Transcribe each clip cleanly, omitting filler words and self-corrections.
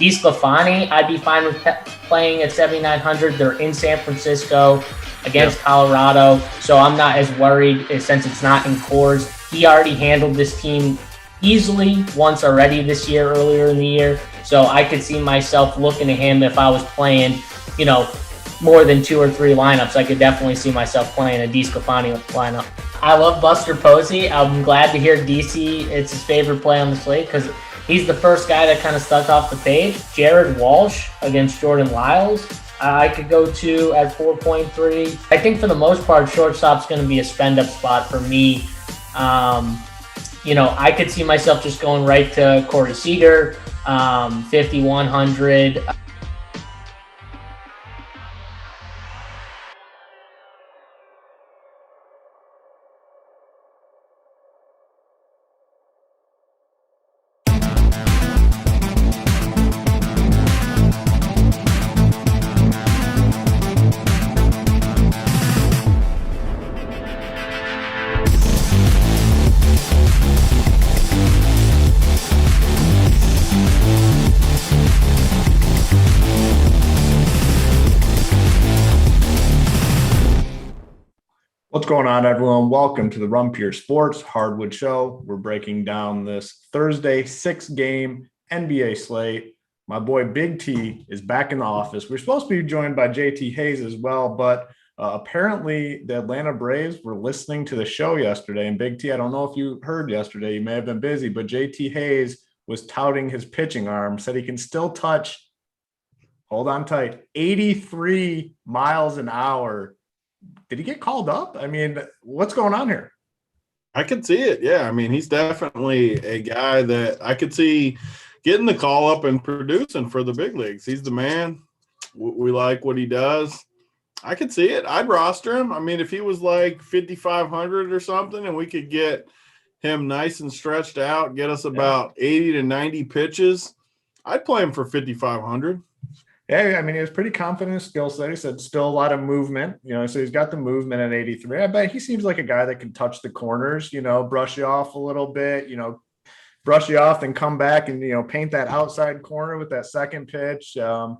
DeSclafani, I'd be fine with playing at 7,900. They're in San Francisco against Colorado, so I'm not as worried since it's not in Coors. He already handled this team easily once already this year, earlier in the year, so I could see myself looking at him if I was playing, more than 2 or 3 lineups. I could definitely see myself playing a DeSclafani lineup. I love Buster Posey. I'm glad to hear DC, it's his favorite play on the slate because he's the first guy that kind of stuck off the page. Jared Walsh against Jordan Lyles, I could go to at 4.3. I think for the most part, shortstop's going to be a spend-up spot for me. I could see myself just going right to Corey Seager, 5,100. What's going on, everyone? Welcome to the Rumpier Sports Hardwood Show. We're breaking down this Thursday 6-game NBA slate. My boy Big T is back in the office. We're supposed to be joined by JT Hayes as well, but apparently the Atlanta Braves were listening to the show yesterday. And Big T, I don't know if you heard yesterday, you may have been busy, but JT Hayes was touting his pitching arm, said he can still touch, hold on tight, 83 miles an hour. Did he get called up? I mean, what's going on here? I could see it. Yeah. I mean, he's definitely a guy that I could see getting the call up and producing for the big leagues. He's the man. We like what he does. I could see it. I'd roster him. I mean, if he was like 5,500 or something and we could get him nice and stretched out, get us about 80 to 90 pitches, I'd play him for 5,500. Yeah, I mean, he was pretty confident in his skill set. He said still a lot of movement, so he's got the movement at 83. I bet he seems like a guy that can touch the corners, brush you off a little bit, brush you off and come back and, paint that outside corner with that second pitch. I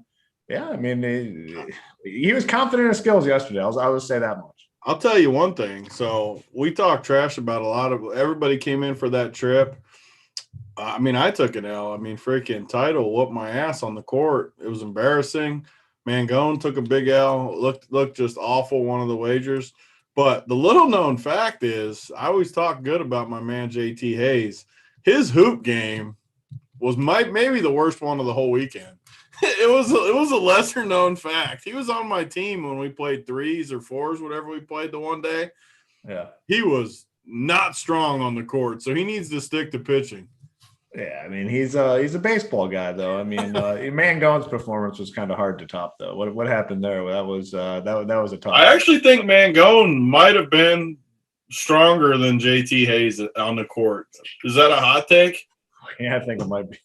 mean, he was confident in his skills yesterday. I would say that much. I'll tell you one thing. So we talked trash about everybody came in for that trip. I mean, I took an L. I mean, freaking Title whooped my ass on the court. It was embarrassing. Mangone took a big L. Looked just awful, one of the wagers. But the little-known fact is I always talk good about my man JT Hayes. His hoop game was maybe the worst one of the whole weekend. It was a lesser-known fact. He was on my team when we played 3s or 4s, whatever we played the one day. Yeah. He was not strong on the court, so he needs to stick to pitching. Yeah, I mean, he's a baseball guy, though. I mean, Mangone's performance was kind of hard to top, though. What happened there? That was a tough. I actually think Mangone might have been stronger than JT Hayes on the court. Is that a hot take? Yeah, I think it might be.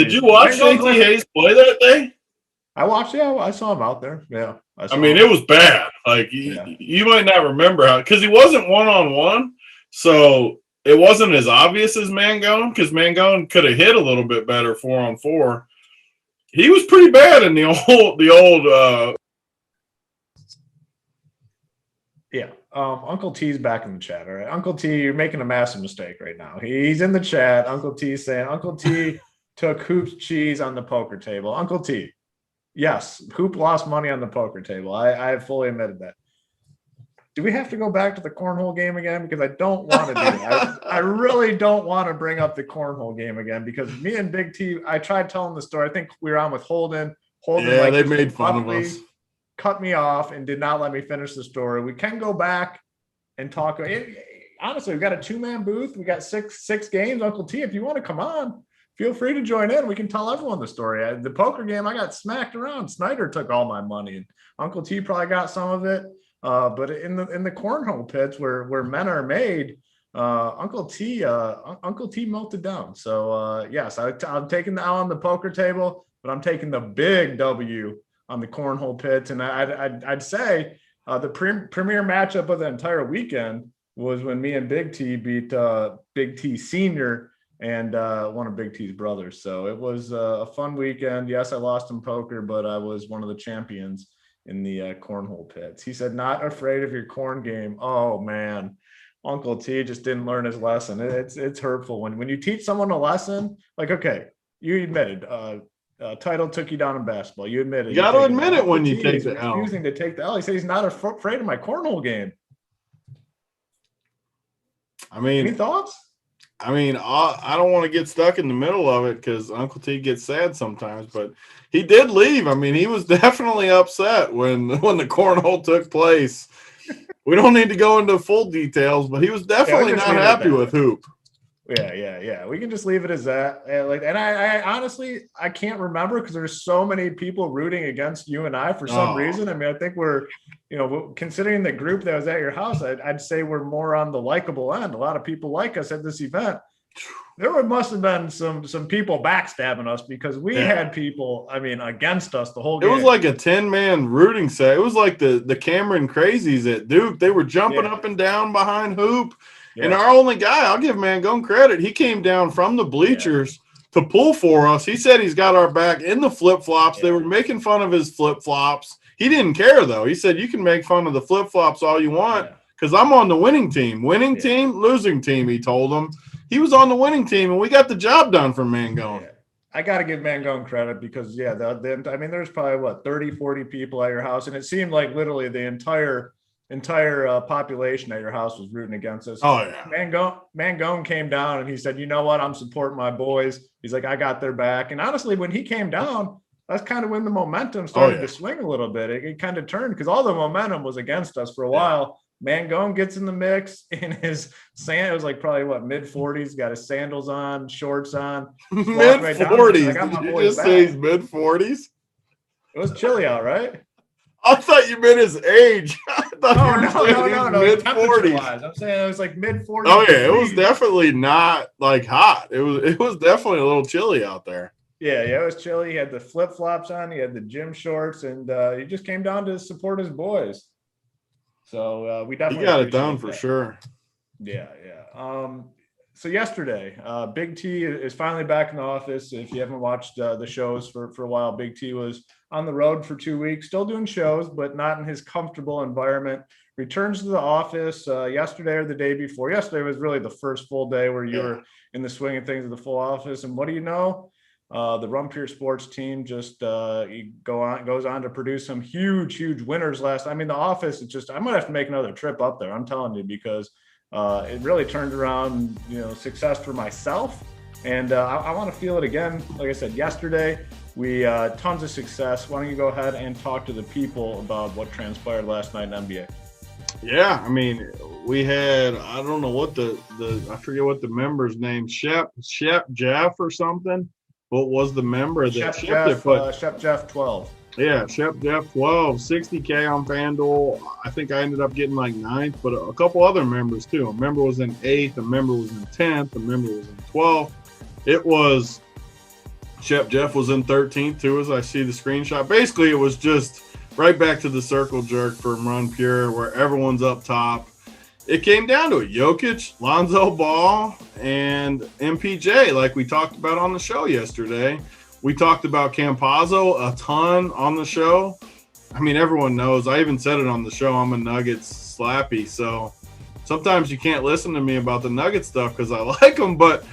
Did you watch JT Hayes play that day? I watched. Yeah, I saw him out there. Yeah, I mean, it was bad. Like you might not remember how because he wasn't 1-on-1, so. It wasn't as obvious as Mangone because Mangone could have hit a little bit better 4-on-4. He was pretty bad in the old. Yeah, Uncle T's back in the chat. All right, Uncle T, you're making a massive mistake right now. He's in the chat. Uncle T's saying Uncle T took Hoop's cheese on the poker table. Uncle T, yes, Hoop lost money on the poker table. I have fully admitted that. Do we have to go back to the cornhole game again? Because I don't want to do that. I really don't want to bring up the cornhole game again because me and Big T, I tried telling the story. I think we were on with Holden. They made fun of us. Cut me off and did not let me finish the story. We can go back and talk. Honestly, we've got a 2-man booth. We got six games. Uncle T, if you want to come on, feel free to join in. We can tell everyone the story. The poker game, I got smacked around. Snyder took all my money. And Uncle T probably got some of it. But in the cornhole pits where men are made, Uncle T melted down. So yes, I'm taking the L on the poker table, but I'm taking the big W on the cornhole pits. And I'd say the premier matchup of the entire weekend was when me and Big T beat Big T Senior and one of Big T's brothers. So it was a fun weekend. Yes, I lost in poker, but I was one of the champions in the cornhole pits. He said, not afraid of your corn game. Oh, man. Uncle T just didn't learn his lesson. It's hurtful when you teach someone a lesson. Like, okay, you admitted Title took you down in basketball. You admitted. You got to admit it when you take the L. Refusing to take the L. He said he's not afraid of my cornhole game. I mean, any thoughts? I mean, I don't want to get stuck in the middle of it because Uncle T gets sad sometimes, but he did leave. I mean, he was definitely upset when the cornhole took place. We don't need to go into full details, but he was definitely not happy with Hoop. Yeah. We can just leave it as that. And I honestly, I can't remember because there's so many people rooting against you and I for some reason. I mean, I think we're, considering the group that was at your house, I'd say we're more on the likable end. A lot of people like us at this event. There must have been some people backstabbing us because we had people, against us the whole game. It was like a 10-man rooting set. It was like the Cameron Crazies at Duke. They were jumping up and down behind Hoop. Yeah. And our only guy, I'll give Mangone credit, he came down from the bleachers to pull for us. He said he's got our back in the flip-flops. They were making fun of his flip-flops. He didn't care, though. He said, you can make fun of the flip-flops all you want because I'm on the winning team. Winning team, losing team, he told them. He was on the winning team, and we got the job done for Mangone. Yeah. I got to give Mangone credit because, there's probably, 30, 40 people at your house, and it seemed like literally the entire population at your house was rooting against us. Oh yeah. Mangone came down and he said, you know what? I'm supporting my boys. He's like, I got their back. And honestly, when he came down, that's kind of when the momentum started to swing a little bit. It kind of turned because all the momentum was against us for a while. Mangone gets in the mix in his it was like probably mid-40s, got his sandals on, shorts on. Mid-40s. Did you just say he's mid-40s? It was chilly out, right? I thought you meant his age. No. Mid-40s. I'm saying it was like mid-40s. Oh yeah, it was definitely not like hot. It was definitely a little chilly out there. Yeah, it was chilly. He had the flip-flops on. He had the gym shorts, and he just came down to support his boys. So we definitely got it done for sure. Yeah. So yesterday, Big T is finally back in the office. If you haven't watched the shows for a while, Big T was on the road for 2 weeks, still doing shows, but not in his comfortable environment. Returns to the office yesterday or the day before. Yesterday was really the first full day where you were in the swing of things of the full office. And what do you know? The Rumpier Sports team just goes on to produce some huge winners last. I mean, the office, I might have to make another trip up there. I'm telling you, because it really turned around, success for myself. And I want to feel it again. Like I said, yesterday, we tons of success. Why don't you go ahead and talk to the people about what transpired last night in NBA? Yeah, I mean, we had, I don't know what I forget what the member's name, Shep Jeff or something. What was the member that Shep Jeff 12? Yeah, Shep Jeff 12, 60K on FanDuel. I think I ended up getting like 9th, but a couple other members too. A member was in 8th, a member was in 10th, a member was in 12th. It was Shep Jeff was in 13th too, as I see the screenshot. Basically, it was just right back to the circle jerk from Run Pure where everyone's up top. It came down to it. Jokic, Lonzo Ball, and MPJ, like we talked about on the show yesterday. We talked about Campazzo a ton on the show. I mean, everyone knows. I even said it on the show. I'm a Nuggets slappy. So sometimes you can't listen to me about the Nuggets stuff because I like them. But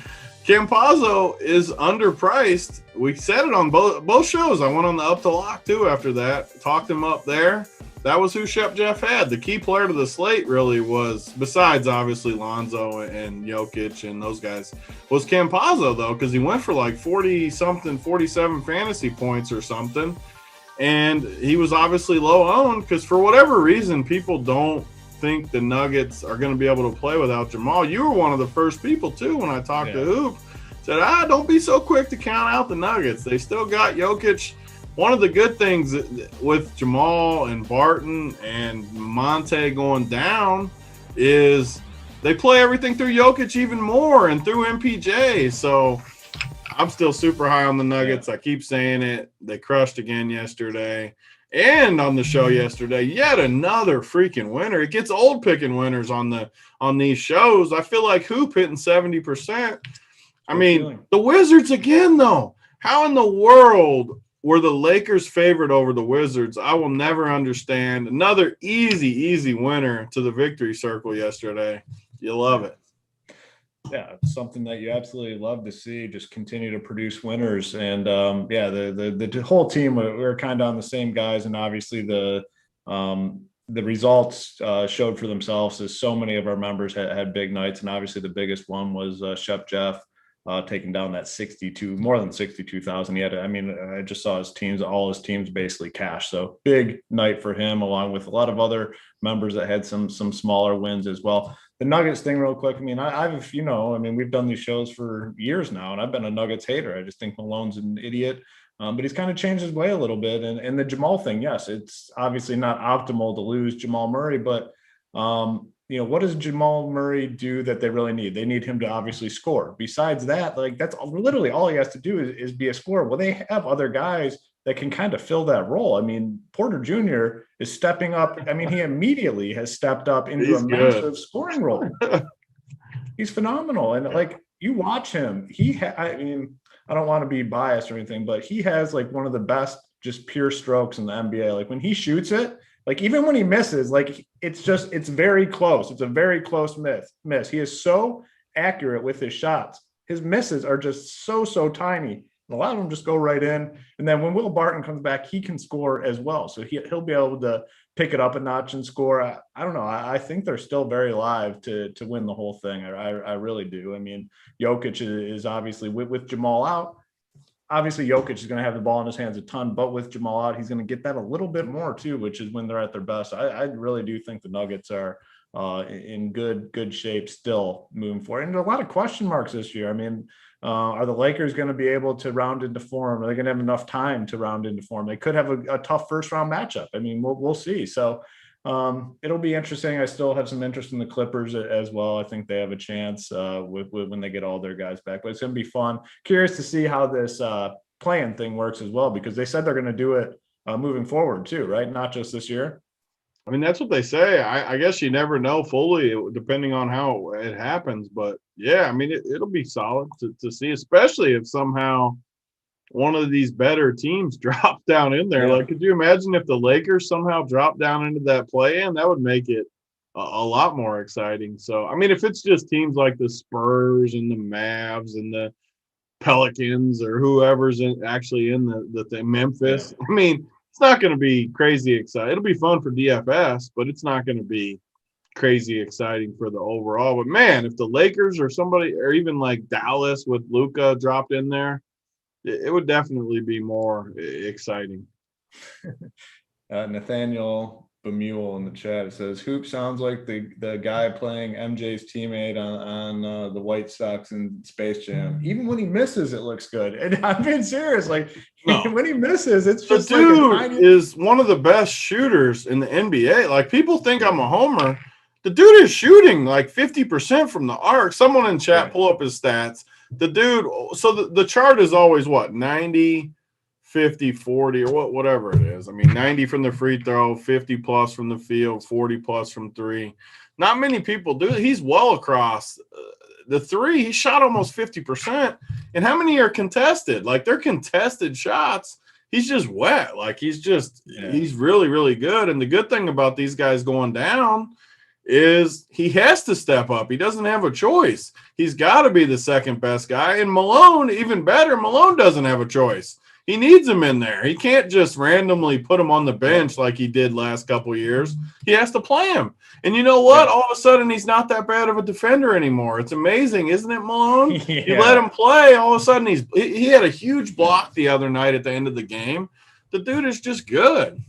Campazzo is underpriced. We said it on both shows. I went on the Up to Lock too after that. Talked him up there. That was who Shep Jeff had. The key player to the slate really was, besides obviously Lonzo and Jokic and those guys, was Campazzo, though, because he went for like 47 fantasy points or something. And he was obviously low owned because for whatever reason, people don't think the Nuggets are going to be able to play without Jamal. You were one of the first people, too, when I talked to Hoop. Said, don't be so quick to count out the Nuggets. They still got Jokic. One of the good things with Jamal and Barton and Monte going down is they play everything through Jokic even more and through MPJ. So I'm still super high on the Nuggets. Yeah. I keep saying it. They crushed again yesterday. And on the show yesterday, yet another freaking winner. It gets old picking winners on these shows. I feel like Hoop hitting 70%. I mean, the Wizards again, though. How in the world were the Lakers favored over the Wizards? I will never understand. Another easy winner to the victory circle yesterday. You love it. Yeah, it's something that you absolutely love to see. Just continue to produce winners, and the whole team we're kind of on the same guys, and obviously the results showed for themselves as so many of our members had big nights, and obviously the biggest one was Shep Jeff taking down that more than 62,000. He had, I just saw all his teams basically cash. So big night for him, along with a lot of other members that had some smaller wins as well. The Nuggets thing real quick. I mean, we've done these shows for years now, and I've been a Nuggets hater. I just think Malone's an idiot. But he's kind of changed his way a little bit. And the Jamal thing, yes, it's obviously not optimal to lose Jamal Murray, but what does Jamal Murray do that they really need? They need him to obviously score. Besides that, that's literally all he has to do is be a scorer. Well, they have other guys that can kind of fill that role. I mean, Porter Jr. is stepping up. I mean, he immediately has stepped up into a massive scoring role. He's phenomenal. And you watch him, I don't want to be biased or anything, but he has one of the best just pure strokes in the NBA. When he shoots it, even when he misses, it's very close. It's a very close miss. He is so accurate with his shots. His misses are just so tiny. A lot of them just go right in. And then when Will Barton comes back, he can score as well. So he'll be able to pick it up a notch and score. I don't know. I think they're still very live to win the whole thing. I really do. I mean, Jokic is obviously with Jamal out. Obviously, Jokic is going to have the ball in his hands a ton, but with Jamal out, he's going to get that a little bit more too, which is when they're at their best. I really do think the Nuggets are in good shape still moving forward. And a lot of question marks this year. I mean, are the Lakers going to be able to round into form? Are they going to have enough time to round into form? They could have a tough first round matchup. I mean, we'll see. So it'll be interesting. I still have some interest in the Clippers as well. I think they have a chance with when they get all their guys back, but it's going to be fun. Curious to see how this play-in thing works as well, because they said they're going to do it moving forward too, right? Not just this year. I mean, that's what they say. I guess you never know fully depending on how it happens. But, yeah, I mean, it'll be solid to see, especially if somehow one of these better teams drops down in there. Yeah. Could you imagine if the Lakers somehow drop down into that play-in? That would make it a lot more exciting. So, I mean, if it's just teams like the Spurs and the Mavs and the Pelicans or whoever's actually in the Memphis, I mean – it's not going to be crazy exciting. It'll be fun for DFS, but it's not going to be crazy exciting for the overall. But, man, if the Lakers or somebody or even Dallas with Luka dropped in there, it would definitely be more exciting. Nathaniel Bemule in the chat says, Hoop sounds like the guy playing MJ's teammate on the White Sox in Space Jam. Even when he misses, it looks good. And I'm being serious. When he misses, it's just the dude is one of the best shooters in the NBA. People think I'm a homer. The dude is shooting 50% from the arc. Someone in chat pull up his stats. The dude, so the chart is always what, 90, 50, 40, or whatever it is. I mean, 90 from the free throw, 50 plus from the field, 40 plus from three. Not many people do it. He's well across the three. He shot almost 50%. And how many are contested? They're contested shots. He's just wet. He's really, really good. And the good thing about these guys going down is he has to step up. He doesn't have a choice. He's got to be the second best guy. And Malone, even better, Malone doesn't have a choice. He needs him in there. He can't just randomly put him on the bench like he did last couple of years. He has to play him. And you know what? All of a sudden, he's not that bad of a defender anymore. It's amazing, isn't it, Malone? Yeah. You let him play. All of a sudden, he had a huge block the other night at the end of the game. The dude is just good.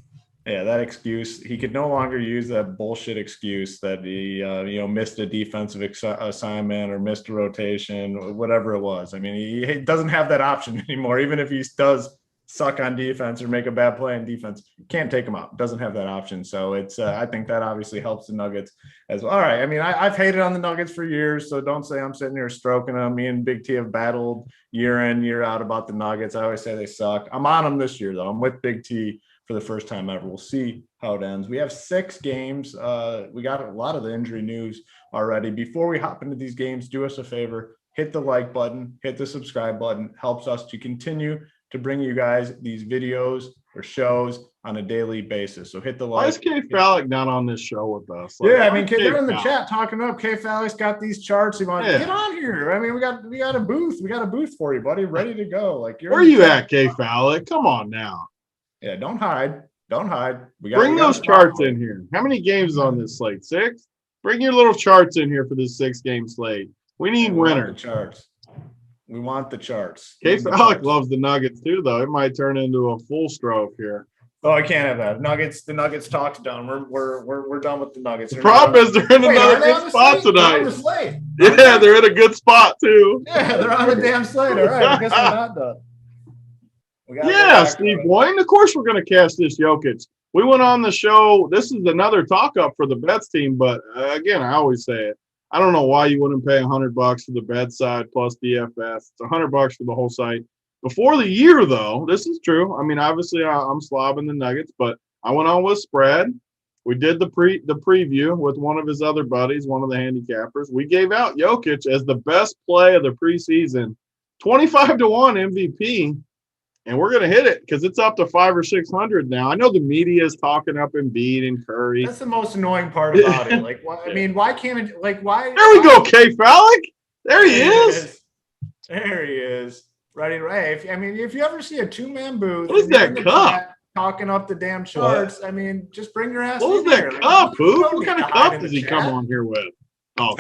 Yeah, that excuse, he could no longer use that bullshit excuse that he, missed a defensive assignment or missed a rotation, or whatever it was. I mean, he doesn't have that option anymore. Even if he does suck on defense or make a bad play on defense, can't take him out. Doesn't have that option. So it's, I think that obviously helps the Nuggets as well. All right. I mean, I've hated on the Nuggets for years, so don't say I'm sitting here stroking them. Me and Big T have battled year in, year out about the Nuggets. I always say they suck. I'm on them this year, though. I'm with Big T for the first time ever. We'll see how it ends. We have 6 games. We got a lot of the injury news already. Before we hop into these games, do us a favor, hit the like button, hit the subscribe button. Helps us to continue to bring you guys these videos or shows on a daily basis. So hit the like. Why is K Phallic not on this show with us? Yeah, I mean, they're in the chat talking up. K Phallic's got these charts. Get on here. I mean, we got a booth. We got a booth for you, buddy, ready to go. Like, where are you at, K Phallic? Come on now. Yeah, don't hide. Don't hide. Bring those charts in here. How many games on this slate? 6? Bring your little charts in here for this 6-game slate. We need winners. Charts. We want the charts. K Phallic loves the Nuggets too, though. It might turn into a full stroke here. Oh, I can't have that. The Nuggets talk's done. We're done with the Nuggets. The problem is they're in another good spot tonight. Yeah, they're in a good spot too. Yeah, they're on the damn slate. All right, I guess we're not done. Yeah, Steve Boyne. Of course, we're going to cash this Jokic. We went on the show. This is another talk up for the bets team, but again, I always say it. I don't know why you wouldn't pay $100 for the bedside plus DFS. It's $100 for the whole site. Before the year, though, this is true. I mean, obviously, I'm slobbing the Nuggets, but I went on with spread. We did the preview with one of his other buddies, one of the handicappers. We gave out Jokic as the best play of the preseason, 25-1 MVP. And we're going to hit it because it's up to 500 or 600 now. I know the media is talking up Embiid and Curry. That's the most annoying part about it. Like, I mean, why can't it? Like, why? There we go, K Phallic. There he is. There he is. Ready, right? I mean, if you ever see a 2-man booth, what is that cup? Talking up the damn charts. I mean, just bring your ass. What was that cup, Poop? What kind of cup does he come on here with? Oh,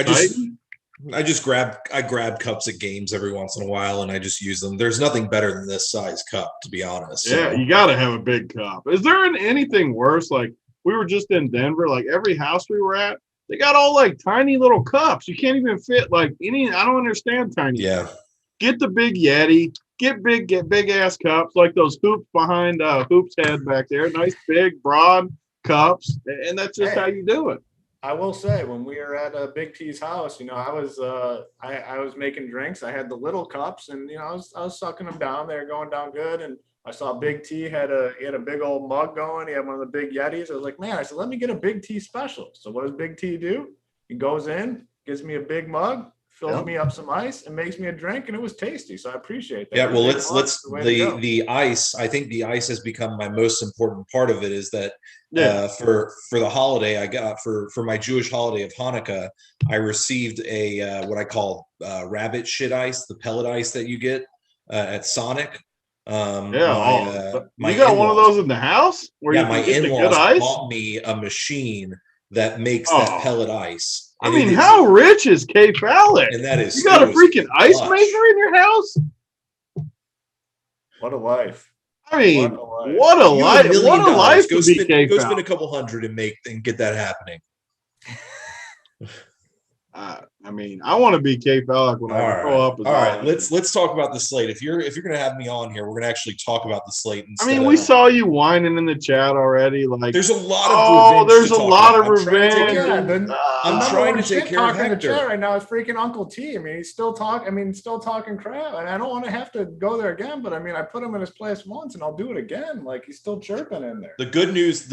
I grab cups at games every once in a while and I just use them. There's nothing better than this size cup, to be honest. Yeah, you got to have a big cup. Is there anything worse? Like, we were just in Denver, like every house we were at, they got all like tiny little cups. You can't even fit like any. I don't understand tiny. Yeah. Cups. Get the big Yeti. Get big ass cups like those hoops behind Hoop's head back there. Nice big broad cups, and that's just how you do it. I will say, when we were at Big T's house, I was making drinks. I had the little cups, and I was sucking them down. They were going down good, and I saw Big T had a big old mug going. He had one of the big Yetis. I was like, man, I said, let me get a Big T special. So what does Big T do? He goes in, gives me a big mug, fills me up some ice, and makes me a drink, and it was tasty. So I appreciate that. Yeah, well, the ice. I think the ice has become my most important part of it. Is that for the holiday I got for my Jewish holiday of Hanukkah, I received a what I call rabbit shit ice, the pellet ice that you get at Sonic. You got one of those in the house? My in-laws bought me a machine that makes that pellet ice. I mean, how rich is K Phallic? And that is, you got a freaking ice maker in your house? What a life! I mean, what a life! What a life! Go spend a couple hundred and get that happening. I mean, I want to be K Phallic when I grow up. All right, let's talk about the slate. If you're going to have me on here, we're going to actually talk about the slate. I mean, we saw you whining in the chat already. Like, there's a lot of there's a lot of revenge. I'm trying to take care of Hector. In the chat right now is freaking Uncle T. I mean, he's still talking crap, and I don't want to have to go there again. But I mean, I put him in his place once, and I'll do it again. Like, he's still chirping in there. The good news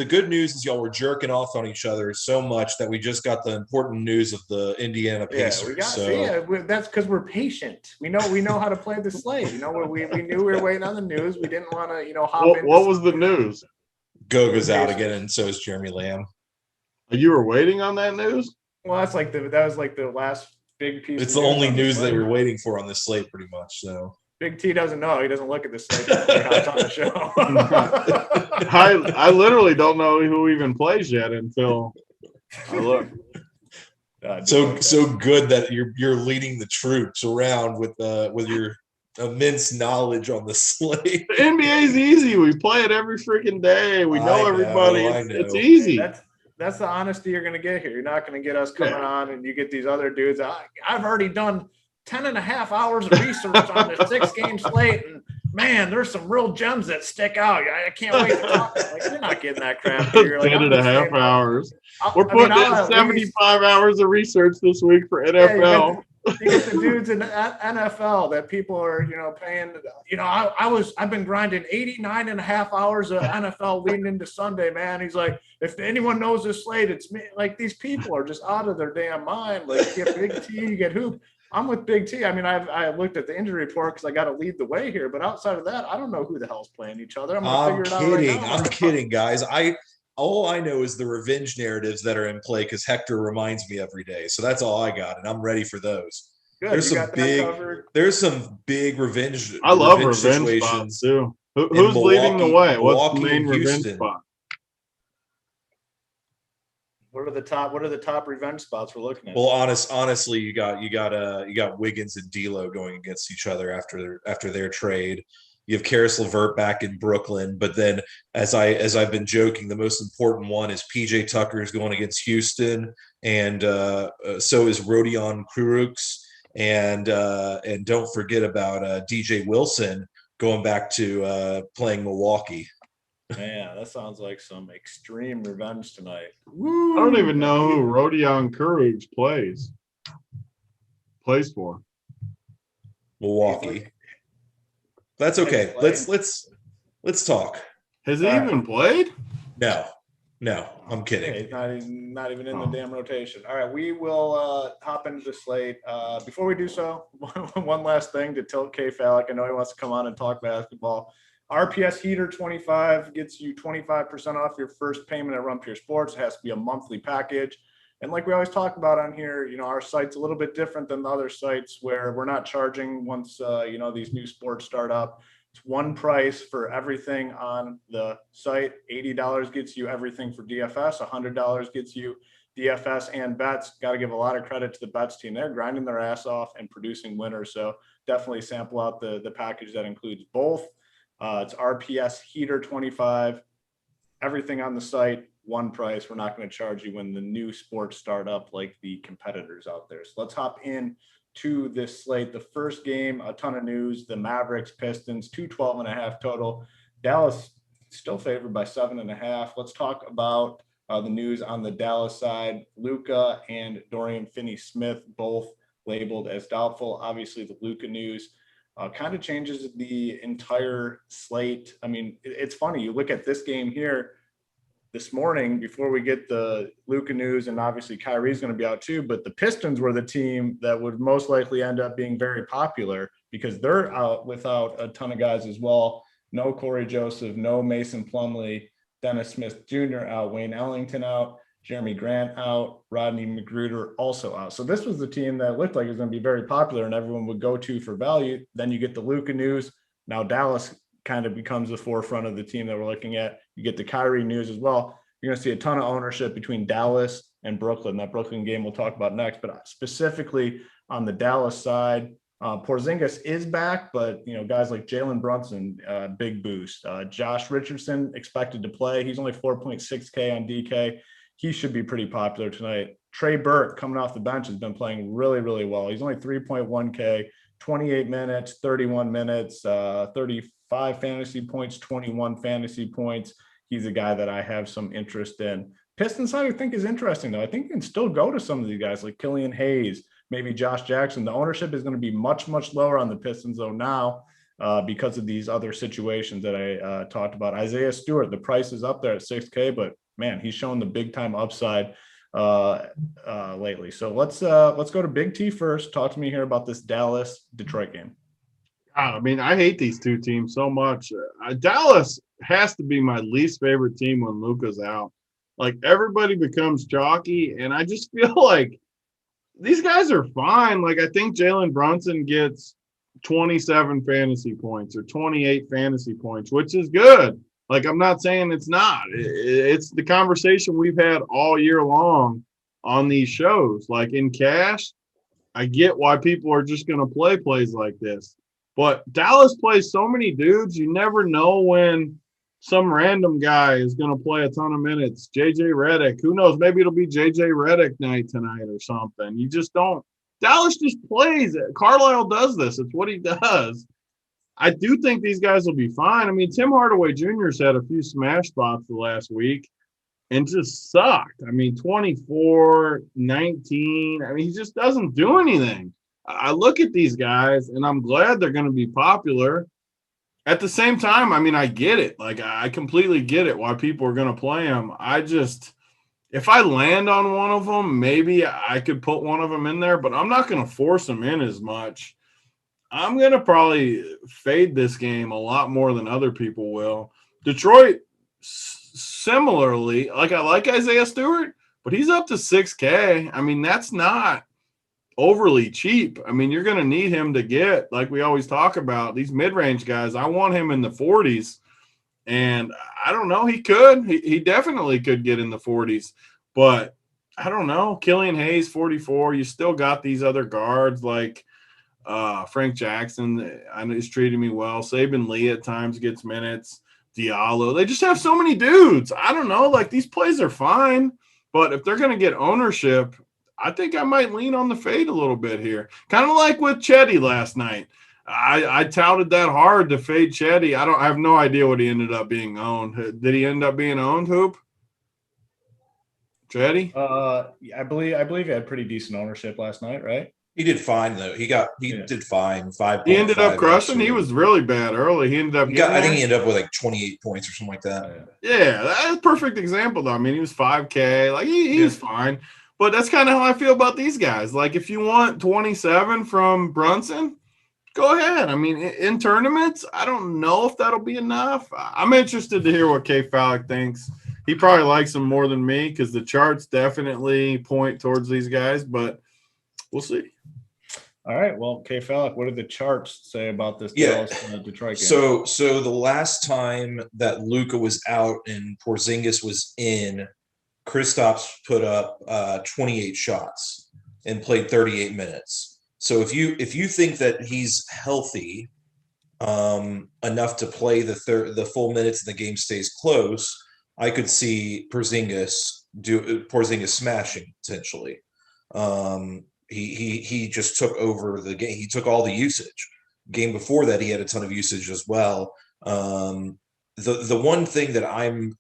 is y'all were jerking off on each other so much that we just got the important news of the Indiana Pacers. That's because we're patient. We know how to play the slate. We knew we were waiting on the news. We didn't want to, hop in. What was the news? Goga's out again, and so is Jeremy Lamb. You were waiting on that news? Well, that was the last big piece. It's the only news that you're waiting for on this slate, pretty much. So Big T doesn't know. He doesn't look at the slate. It's on the show. I literally don't know who even plays yet until I look. So good that you're leading the troops around with your immense knowledge on the slate. The NBA is easy. We play it every freaking day. We know everybody. It's easy. That's the honesty you're going to get here. You're not going to get us coming on and you get these other dudes. I've already done 10 and a half hours of research on this 6-game slate, and man, there's some real gems that stick out. I can't wait to talk. Like, you're not getting that crap. You're 10 and a half hours. We're putting in 75 hours of research this week for NFL. You get the dudes in the NFL that people are, paying. I've been grinding 89 and a half hours of NFL leading into Sunday, man. He's like, if anyone knows this slate, it's me. Like, these people are just out of their damn mind. Like, you get Big T, you get Hoop. I'm with Big T. I mean, I looked at the injury report because I got to lead the way here. But outside of that, I don't know who the hell's playing each other. I'm kidding, guys. All I know is the revenge narratives that are in play because Hector reminds me every day. So that's all I got, and I'm ready for those. Good. There's some big revenge. I love revenge situations too. Who's leading the way? What's the main revenge spot? What are the top revenge spots we're looking at? Well, honestly, you got Wiggins and D'Lo going against each other after their trade. You have Karis LeVert back in Brooklyn, but then as I've been joking, the most important one is PJ Tucker is going against Houston, and so is Rodion Kurucs, and don't forget about DJ Wilson going back to playing Milwaukee. Man, that sounds like some extreme revenge tonight. Woo. I don't even know who Rodion Kurucs plays for. Milwaukee. That's okay. Let's talk. Has he even played? No, I'm kidding. Okay, not even in the damn rotation. All right, we will hop into the slate. Before we do so, one last thing to tilt K Falik. I know he wants to come on and talk basketball. RPS Heater 25 gets you 25% off your first payment at Run Pure Sports. It has to be a monthly package. And like we always talk about on here, our site's a little bit different than the other sites where we're not charging once, these new sports start up. It's one price for everything on the site. $80 gets you everything for DFS. $100 gets you DFS and bets. Got to give a lot of credit to the bets team. They're grinding their ass off and producing winners. So definitely sample out the package that includes both. It's RPS Heater 25. Everything on the site, one price. We're not going to charge you when the new sports start up like the competitors out there. So let's hop in to this slate. The first game, a ton of news. The Mavericks, Pistons, 212.5 total. Dallas still favored by 7.5. Let's talk about the news on the Dallas side. Luka and Dorian Finney-Smith both labeled as doubtful. Obviously, the Luka news kind of changes the entire slate. I mean, it's funny. You look at this game here this morning before we get the Luka news, and obviously Kyrie's going to be out too, but the Pistons were the team that would most likely end up being very popular because they're out without a ton of guys as well. No Corey Joseph, no Mason Plumlee, Dennis Smith Jr. out, Wayne Ellington out, Jeremy Grant out, Rodney McGruder also out. So this was the team that looked like it was going to be very popular and everyone would go to for value. Then you get the Luka news. Now Dallas kind of becomes the forefront of the team that we're looking at. You get the Kyrie news as well. You're going to see a ton of ownership between Dallas and Brooklyn. That Brooklyn game we'll talk about next, but specifically on the Dallas side, Porzingis is back, but guys like Jalen Brunson, big boost. Josh Richardson expected to play. He's only 4.6K on DK. He should be pretty popular tonight. Trey Burke coming off the bench has been playing really, really well. He's only 3.1K, 28 minutes, 31 minutes, 35 fantasy points, 21 fantasy points. He's a guy that I have some interest in. Pistons side, I think, is interesting, though. I think you can still go to some of these guys like Killian Hayes, maybe Josh Jackson. The ownership is going to be much, much lower on the Pistons, though, now because of these other situations that I talked about. Isaiah Stewart, the price is up there at 6K, but man, he's shown the big time upside lately. So let's go to Big T first. Talk to me here about this Dallas-Detroit game. I mean, I hate these two teams so much. Dallas has to be my least favorite team when Luka's out. Like, everybody becomes chalky, and I just feel like these guys are fine. Like, I think Jalen Brunson gets 27 fantasy points or 28 fantasy points, which is good. Like, I'm not saying it's not. It's the conversation we've had all year long on these shows. Like, in cash, I get why people are just going to play plays like this. But Dallas plays so many dudes, you never know when some random guy is going to play a ton of minutes. JJ Redick, who knows? Maybe it'll be JJ Redick night tonight or something. You just don't. Dallas just plays it. Carlisle does this. It's what he does. I do think these guys will be fine. I mean, Tim Hardaway Jr.'s had a few smash spots the last week and just sucked. I mean, 24, 19. I mean, he just doesn't do anything. I look at these guys, and I'm glad they're going to be popular. At the same time, I mean, I get it. Like, I completely get it why people are going to play them. I just if I land on one of them, maybe I could put one of them in there, but I'm not going to force them in as much. I'm going to probably fade this game a lot more than other people will. Detroit, similarly, I like Isaiah Stewart, but he's up to 6K. I mean, that's not overly cheap. I mean, you're going to need him to get, like we always talk about, these mid-range guys. I want him in the 40s. And I don't know. He could. He definitely could get in the 40s. But I don't know. Killian Hayes, 44. You still got these other guards like Frank Jackson. I know he's treating me well. Saban Lee at times gets minutes. Diallo. They just have so many dudes. I don't know. Like, these plays are fine. But if they're going to get ownership, I think I might lean on the fade a little bit here. Kind of like with Chetty last night. I touted that hard to fade Chetty. I have no idea what he ended up being owned. Did he end up being owned, Hoop? Chetty? I believe he had pretty decent ownership last night, right? He did fine though. He did fine. 5. He ended up crushing. He was really bad early. He ended up. I think he ended up with like 28 points or something like that. Yeah, that's a perfect example though. I mean, he was 5K. Like he was fine. But that's kind of how I feel about these guys. Like if you want 27 from Brunson, go ahead. I mean, in tournaments, I don't know if that'll be enough. I'm interested to hear what K. Fallick thinks. He probably likes him more than me because the charts definitely point towards these guys, but we'll see. All right. Well, K. Fallick, what did the charts say about this Dallas Detroit game? So the last time that Luka was out and Porzingis was in, Kristaps put up 28 shots and played 38 minutes. So if you think that he's healthy enough to play the full minutes and the game stays close, I could see Porzingis smashing potentially. He just took over the game. He took all the usage. Game before that, he had a ton of usage as well. The one thing that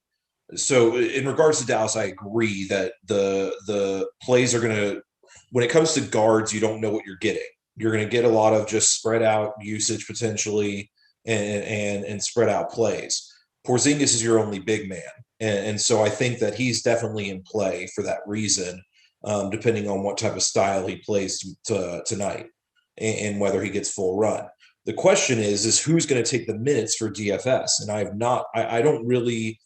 so in regards to Dallas, I agree that the plays are going to, when it comes to guards, you don't know what you're getting. You're going to get a lot of just spread out usage potentially and spread out plays. Porzingis is your only big man. And so I think that he's definitely in play for that reason, depending on what type of style he plays tonight and whether he gets full run. The question is who's going to take the minutes for DFS? And I don't really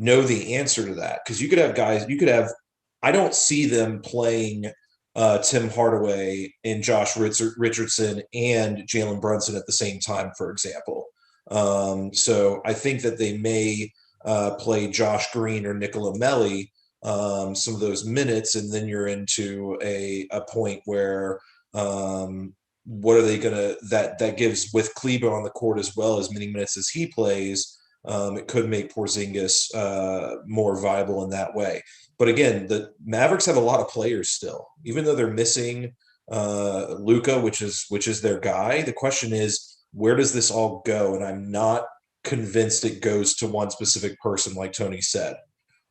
know the answer to that because you could have guys, I don't see them playing Tim Hardaway and Josh Richardson and Jalen Brunson at the same time, for example. So I think that they may play Josh Green or Nicola Melli some of those minutes, and then you're into a point where what are they gonna that gives with Kleber on the court as well as many minutes as he plays. It could make Porzingis more viable in that way. But again, the Mavericks have a lot of players still, even though they're missing Luka, which is their guy. The question is, where does this all go? And I'm not convinced it goes to one specific person, like Tony said.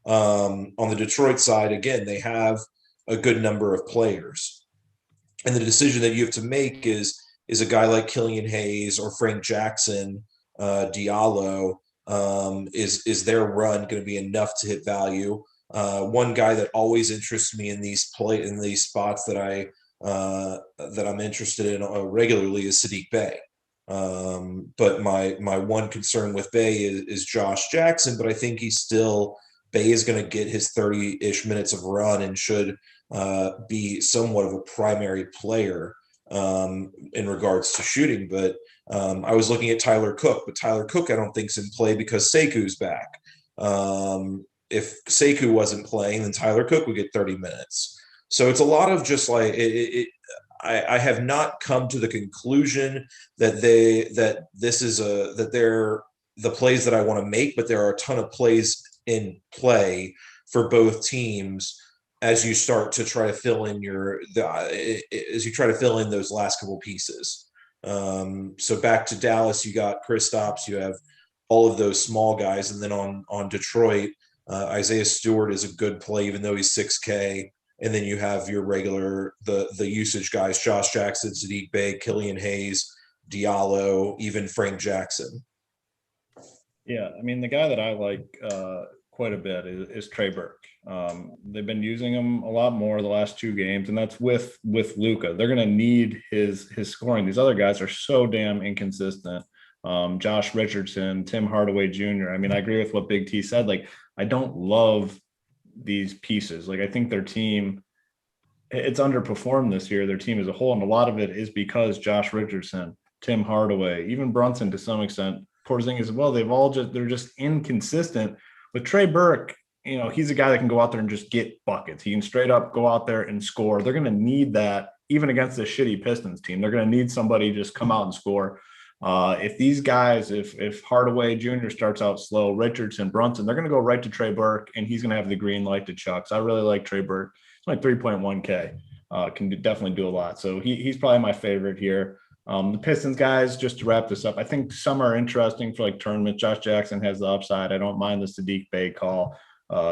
On the Detroit side, again, they have a good number of players. And the decision that you have to make is a guy like Killian Hayes or Frank Jackson, Diallo, is their run going to be enough to hit value? One guy that always interests me in these spots that I'm interested in regularly is Sadiq Bey. But my one concern with Bey is Josh Jackson, but I think Bey is going to get his 30-ish minutes of run and should be somewhat of a primary player in regards to shooting. But I was looking at Tyler Cook, but Tyler Cook I don't think is in play because Seku's back. If Sekou wasn't playing, then Tyler Cook would get 30 minutes. So it's a lot of just like I have not come to the conclusion that they're the plays that I want to make, but there are a ton of plays in play for both teams as you start to try to fill in those last couple pieces. So back to Dallas, you got Kristaps, you have all of those small guys, and then on Detroit, Isaiah Stewart is a good play, even though he's 6K. And then you have your regular, the usage guys, Josh Jackson, Sadiq Bey, Killian Hayes, Diallo, even Frank Jackson. Yeah, I mean, the guy that I like quite a bit is Trey Burke. They've been using him a lot more the last 2 games, and that's with Luka. They're going to need his scoring. These other guys are so damn inconsistent. Josh Richardson, Tim Hardaway Jr. I mean, I agree with what Big T said. Like, I don't love these pieces. Like, I think their team, it's underperformed this year, their team as a whole, and a lot of it is because Josh Richardson, Tim Hardaway, even Brunson to some extent, Porzingis as well, they're just inconsistent. With Trey Burke, you know, he's a guy that can go out there and just get buckets. He can straight up go out there and score. They're going to need that even against the shitty Pistons team. They're going to need somebody to just come out and score. If these guys, if Hardaway Jr. starts out slow, Richardson, Brunson, they're going to go right to Trey Burke, and he's going to have the green light to chuck. So I really like Trey Burke. It's like 3.1K. Can definitely do a lot. So he's probably my favorite here. The Pistons guys, just to wrap this up, I think some are interesting for like tournament. Josh Jackson has the upside. I don't mind the Sadiq Bey call.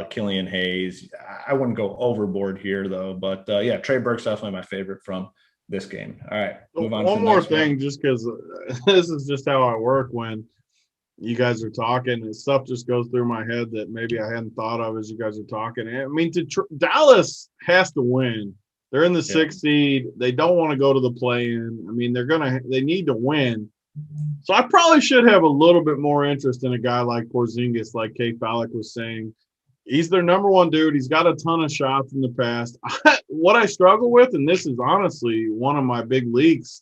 Killian Hayes. I wouldn't go overboard here though, but yeah, Trey Burke's definitely my favorite from this game. All right, move on. One more thing, just because this is just how I work when you guys are talking, and stuff just goes through my head that maybe I hadn't thought of as you guys are talking. I mean, Dallas has to win. They're in the 6th seed. They don't want to go to the play-in. I mean, they need to win. So I probably should have a little bit more interest in a guy like Porzingis, like Kay Fallick was saying. He's their number 1 dude. He's got a ton of shots in the past. What I struggle with, and this is honestly one of my big leaks,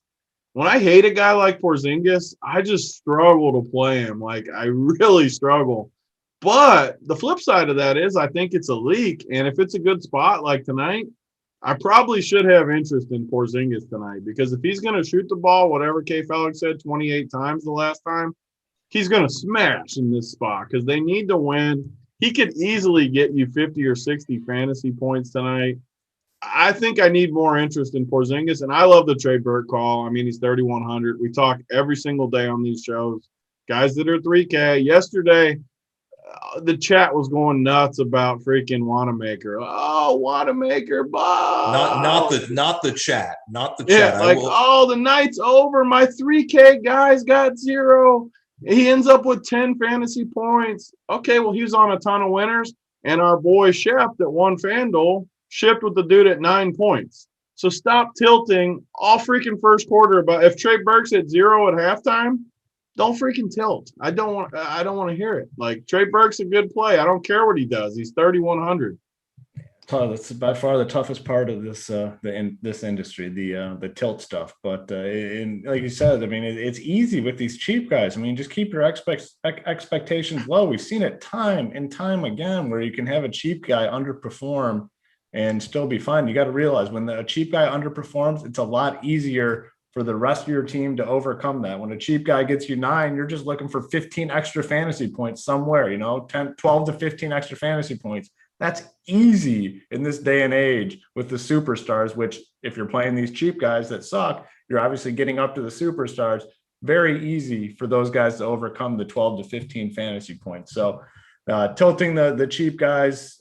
when I hate a guy like Porzingis, I just struggle to play him. Like, I really struggle. But the flip side of that is I think it's a leak, and if it's a good spot like tonight, I probably should have interest in Porzingis tonight, because if he's going to shoot the ball, whatever Kay Fallick said, 28 times the last time, he's going to smash in this spot because they need to win. He could easily get you 50 or 60 fantasy points tonight. I think I need more interest in Porzingis, and I love the Trey Burke call. I mean, he's 3,100. We talk every single day on these shows. Guys that are 3K. Yesterday, the chat was going nuts about freaking Wanamaker. Oh, Wanamaker, not the chat. Yeah, like, the night's over. My 3K guys got 0. He ends up with 10 fantasy points. Okay, well, he was on a ton of winners, and our boy Shep that won FanDuel shipped with the dude at 9 points. So stop tilting all freaking first quarter about if Trey Burke's at 0 at halftime, don't freaking tilt. I don't want to hear it. Like, Trey Burke's a good play. I don't care what he does. He's 3,100. That's by far the toughest part of this this industry, the tilt stuff. But like you said, I mean, it's easy with these cheap guys. I mean, just keep your expectations low. We've seen it time and time again where you can have a cheap guy underperform and still be fine. You got to realize when a cheap guy underperforms, it's a lot easier for the rest of your team to overcome that. When a cheap guy gets you 9, you're just looking for 15 extra fantasy points somewhere, 12 to 15 extra fantasy points. That's easy in this day and age with the superstars, which if you're playing these cheap guys that suck, you're obviously getting up to the superstars. Very easy for those guys to overcome the 12 to 15 fantasy points. So tilting the cheap guys,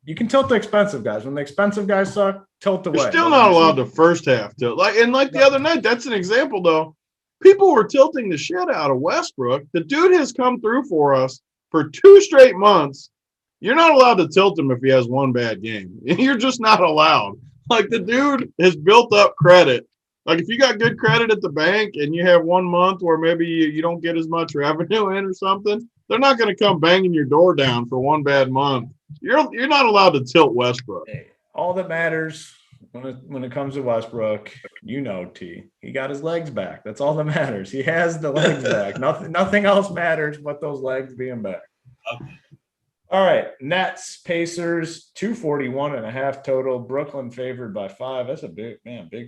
you can tilt the expensive guys. When the expensive guys suck, tilt away. You're still not allowed to first half tilt. Like the other night, that's an example though. People were tilting the shit out of Westbrook. The dude has come through for us for 2 straight months. You're not allowed to tilt him if he has 1 bad game. You're just not allowed. Like, the dude has built up credit. Like, if you got good credit at the bank and you have 1 month where maybe you don't get as much revenue in or something, they're not going to come banging your door down for 1 bad month. You're not allowed to tilt Westbrook. Hey, all that matters when it comes to Westbrook, T, he got his legs back. That's all that matters. He has the legs back. Nothing else matters but those legs being back. All right, Nets, Pacers, 241.5 total. Brooklyn favored by 5. That's a big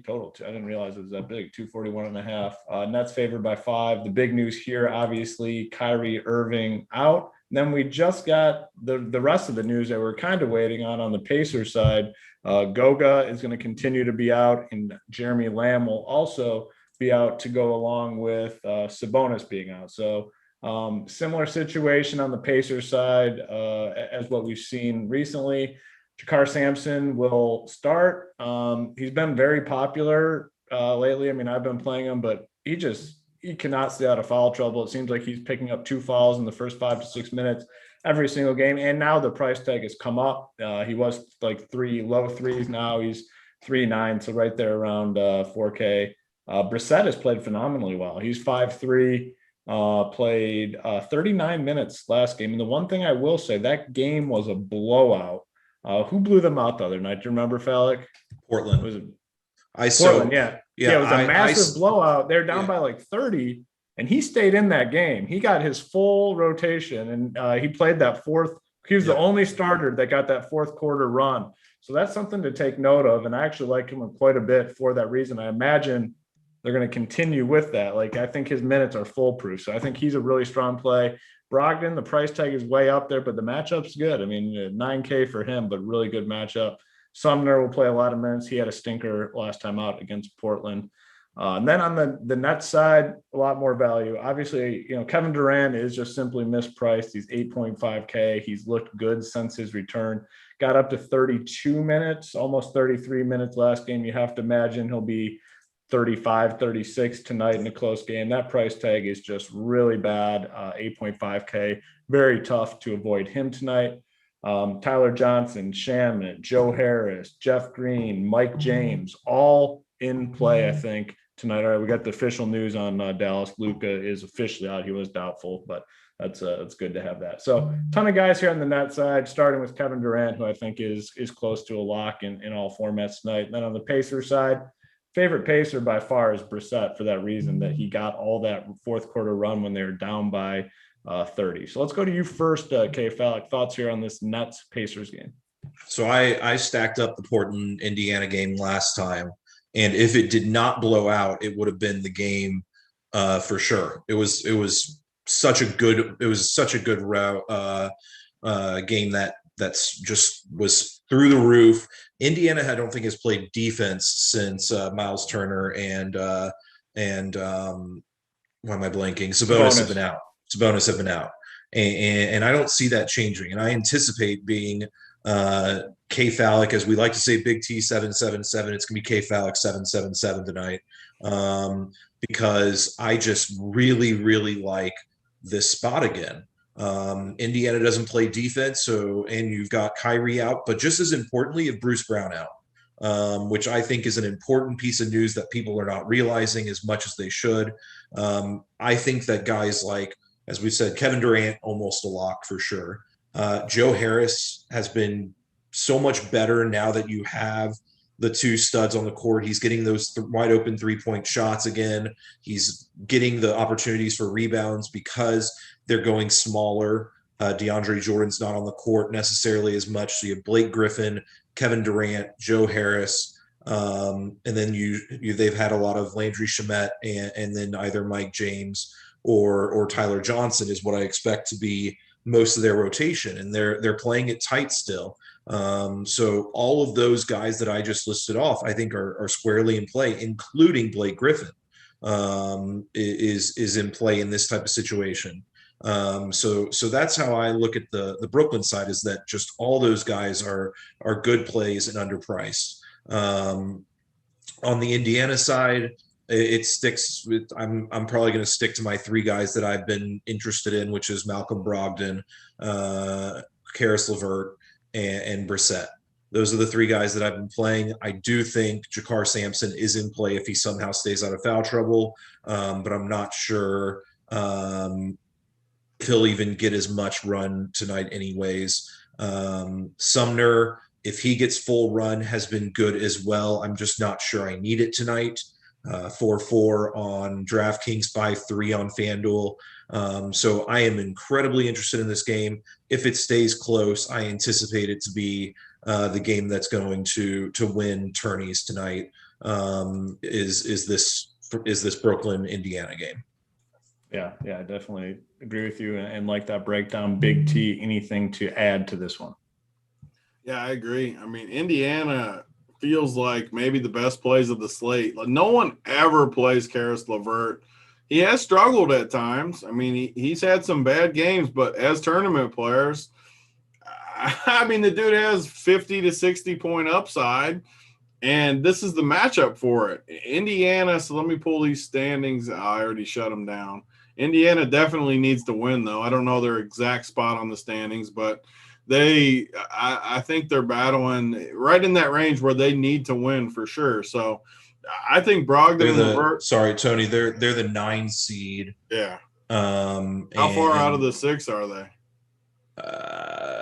total. I didn't realize it was that big, 241.5. Nets favored by 5. The big news here, obviously, Kyrie Irving out. And then we just got the rest of the news that we're kind of waiting on the Pacers side. Goga is going to continue to be out, and Jeremy Lamb will also be out to go along with Sabonis being out. So similar situation on the Pacers side as what we've seen recently. Jakar Sampson will start. He's been very popular lately. I mean, I've been playing him, but he cannot stay out of foul trouble. It seems like he's picking up 2 fouls in the first 5 to 6 minutes. every single game. And now the price tag has come up. He was like low threes. Now he's 3.9. So right there around 4K. Brissett has played phenomenally well. He's 5'3", played 39 minutes last game. And the one thing I will say, that game was a blowout. Who blew them out the other night? Do you remember, Falik? Portland. Was it Portland, Portland? Yeah. It was a massive blowout. They're down by like 30, and he stayed in that game. He got his full rotation, and he played that fourth. He was the only starter that got that fourth quarter run. So that's something to take note of. And I actually like him quite a bit for that reason. I imagine they're going to continue with that. Like, I think his minutes are foolproof. So I think he's a really strong play. Brogdon, the price tag is way up there, but the matchup's good. I mean, 9K for him, but really good matchup. Sumner will play a lot of minutes. He had a stinker last time out against Portland. And then on the Nets side, a lot more value. Obviously, Kevin Durant is just simply mispriced. He's 8.5K. He's looked good since his return. Got up to 32 minutes, almost 33 minutes last game. You have to imagine he'll be 35, 36 tonight in a close game. That price tag is just really bad. 8.5K. Very tough to avoid him tonight. Tyler Johnson, Shaman, Joe Harris, Jeff Green, Mike James, all in play, I think, tonight. All right, we got the official news on Dallas. Luka is officially out. He was doubtful, but that's good to have that. So ton of guys here on the net side, starting with Kevin Durant, who I think is close to a lock in all formats tonight. And then on the Pacers side, favorite Pacer by far is Brissett, for that reason that he got all that fourth quarter run when they were down by 30. So let's go to you first, K. Falik. Thoughts here on this Nets Pacers game? So I stacked up the Portland Indiana game last time, and if it did not blow out, it would have been the game for sure. It was such a good game that's just was through the roof. Indiana, I don't think, has played defense since Miles Turner and why am I blanking? Sabonis have been out. And I don't see that changing. And I anticipate being K Falik, as we like to say, Big T 777. It's gonna be K Falik 777 tonight, because I just really, really like this spot again. Indiana doesn't play defense, and you've got Kyrie out, but just as importantly, you have Bruce Brown out, which I think is an important piece of news that people are not realizing as much as they should. I think that guys like, as we said, Kevin Durant, almost a lock for sure. Joe Harris has been so much better now that you have the two studs on the court. He's getting those wide open 3-point shots again. He's getting the opportunities for rebounds because they're going smaller. DeAndre Jordan's not on the court necessarily as much. So you have Blake Griffin, Kevin Durant, Joe Harris, and then they've had a lot of Landry Shamet and then either Mike James or Tyler Johnson is what I expect to be most of their rotation, and they're playing it tight still. So all of those guys that I just listed off, I think are squarely in play, including Blake Griffin is in play in this type of situation. So that's how I look at the Brooklyn side, is that just all those guys are good plays and underpriced. On the Indiana side, it sticks with, I'm probably going to stick to my three guys that I've been interested in, which is Malcolm Brogdon, Karis LeVert, and Brissett. Those are the three guys that I've been playing. I do think Jakar Sampson is in play if he somehow stays out of foul trouble, but I'm not sure he'll even get as much run tonight anyways. Sumner, if he gets full run, has been good as well. I'm just not sure I need it tonight. 4-4 on DraftKings, 5-3 on FanDuel. So I am incredibly interested in this game. If it stays close, I anticipate it to be the game that's going to win tourneys tonight. Is this Brooklyn Indiana game? Yeah, I definitely agree with you and like that breakdown. Big T, anything to add to this one? Yeah, I agree. I mean, Indiana feels like maybe the best plays of the slate. Like, no one ever plays Karis LeVert. He has struggled at times. I mean, he's had some bad games, but as tournament players, I mean, the dude has 50 to 60 point upside. And this is the matchup for it. Indiana, so let me pull these standings. I already shut them down. Indiana definitely needs to win, though. I don't know their exact spot on the standings, but I think they're battling right in that range where they need to win for sure. So I think Brogdon and LeVert. Sorry, Tony, they're the 9 seed. Yeah. How far out of the 6 are they?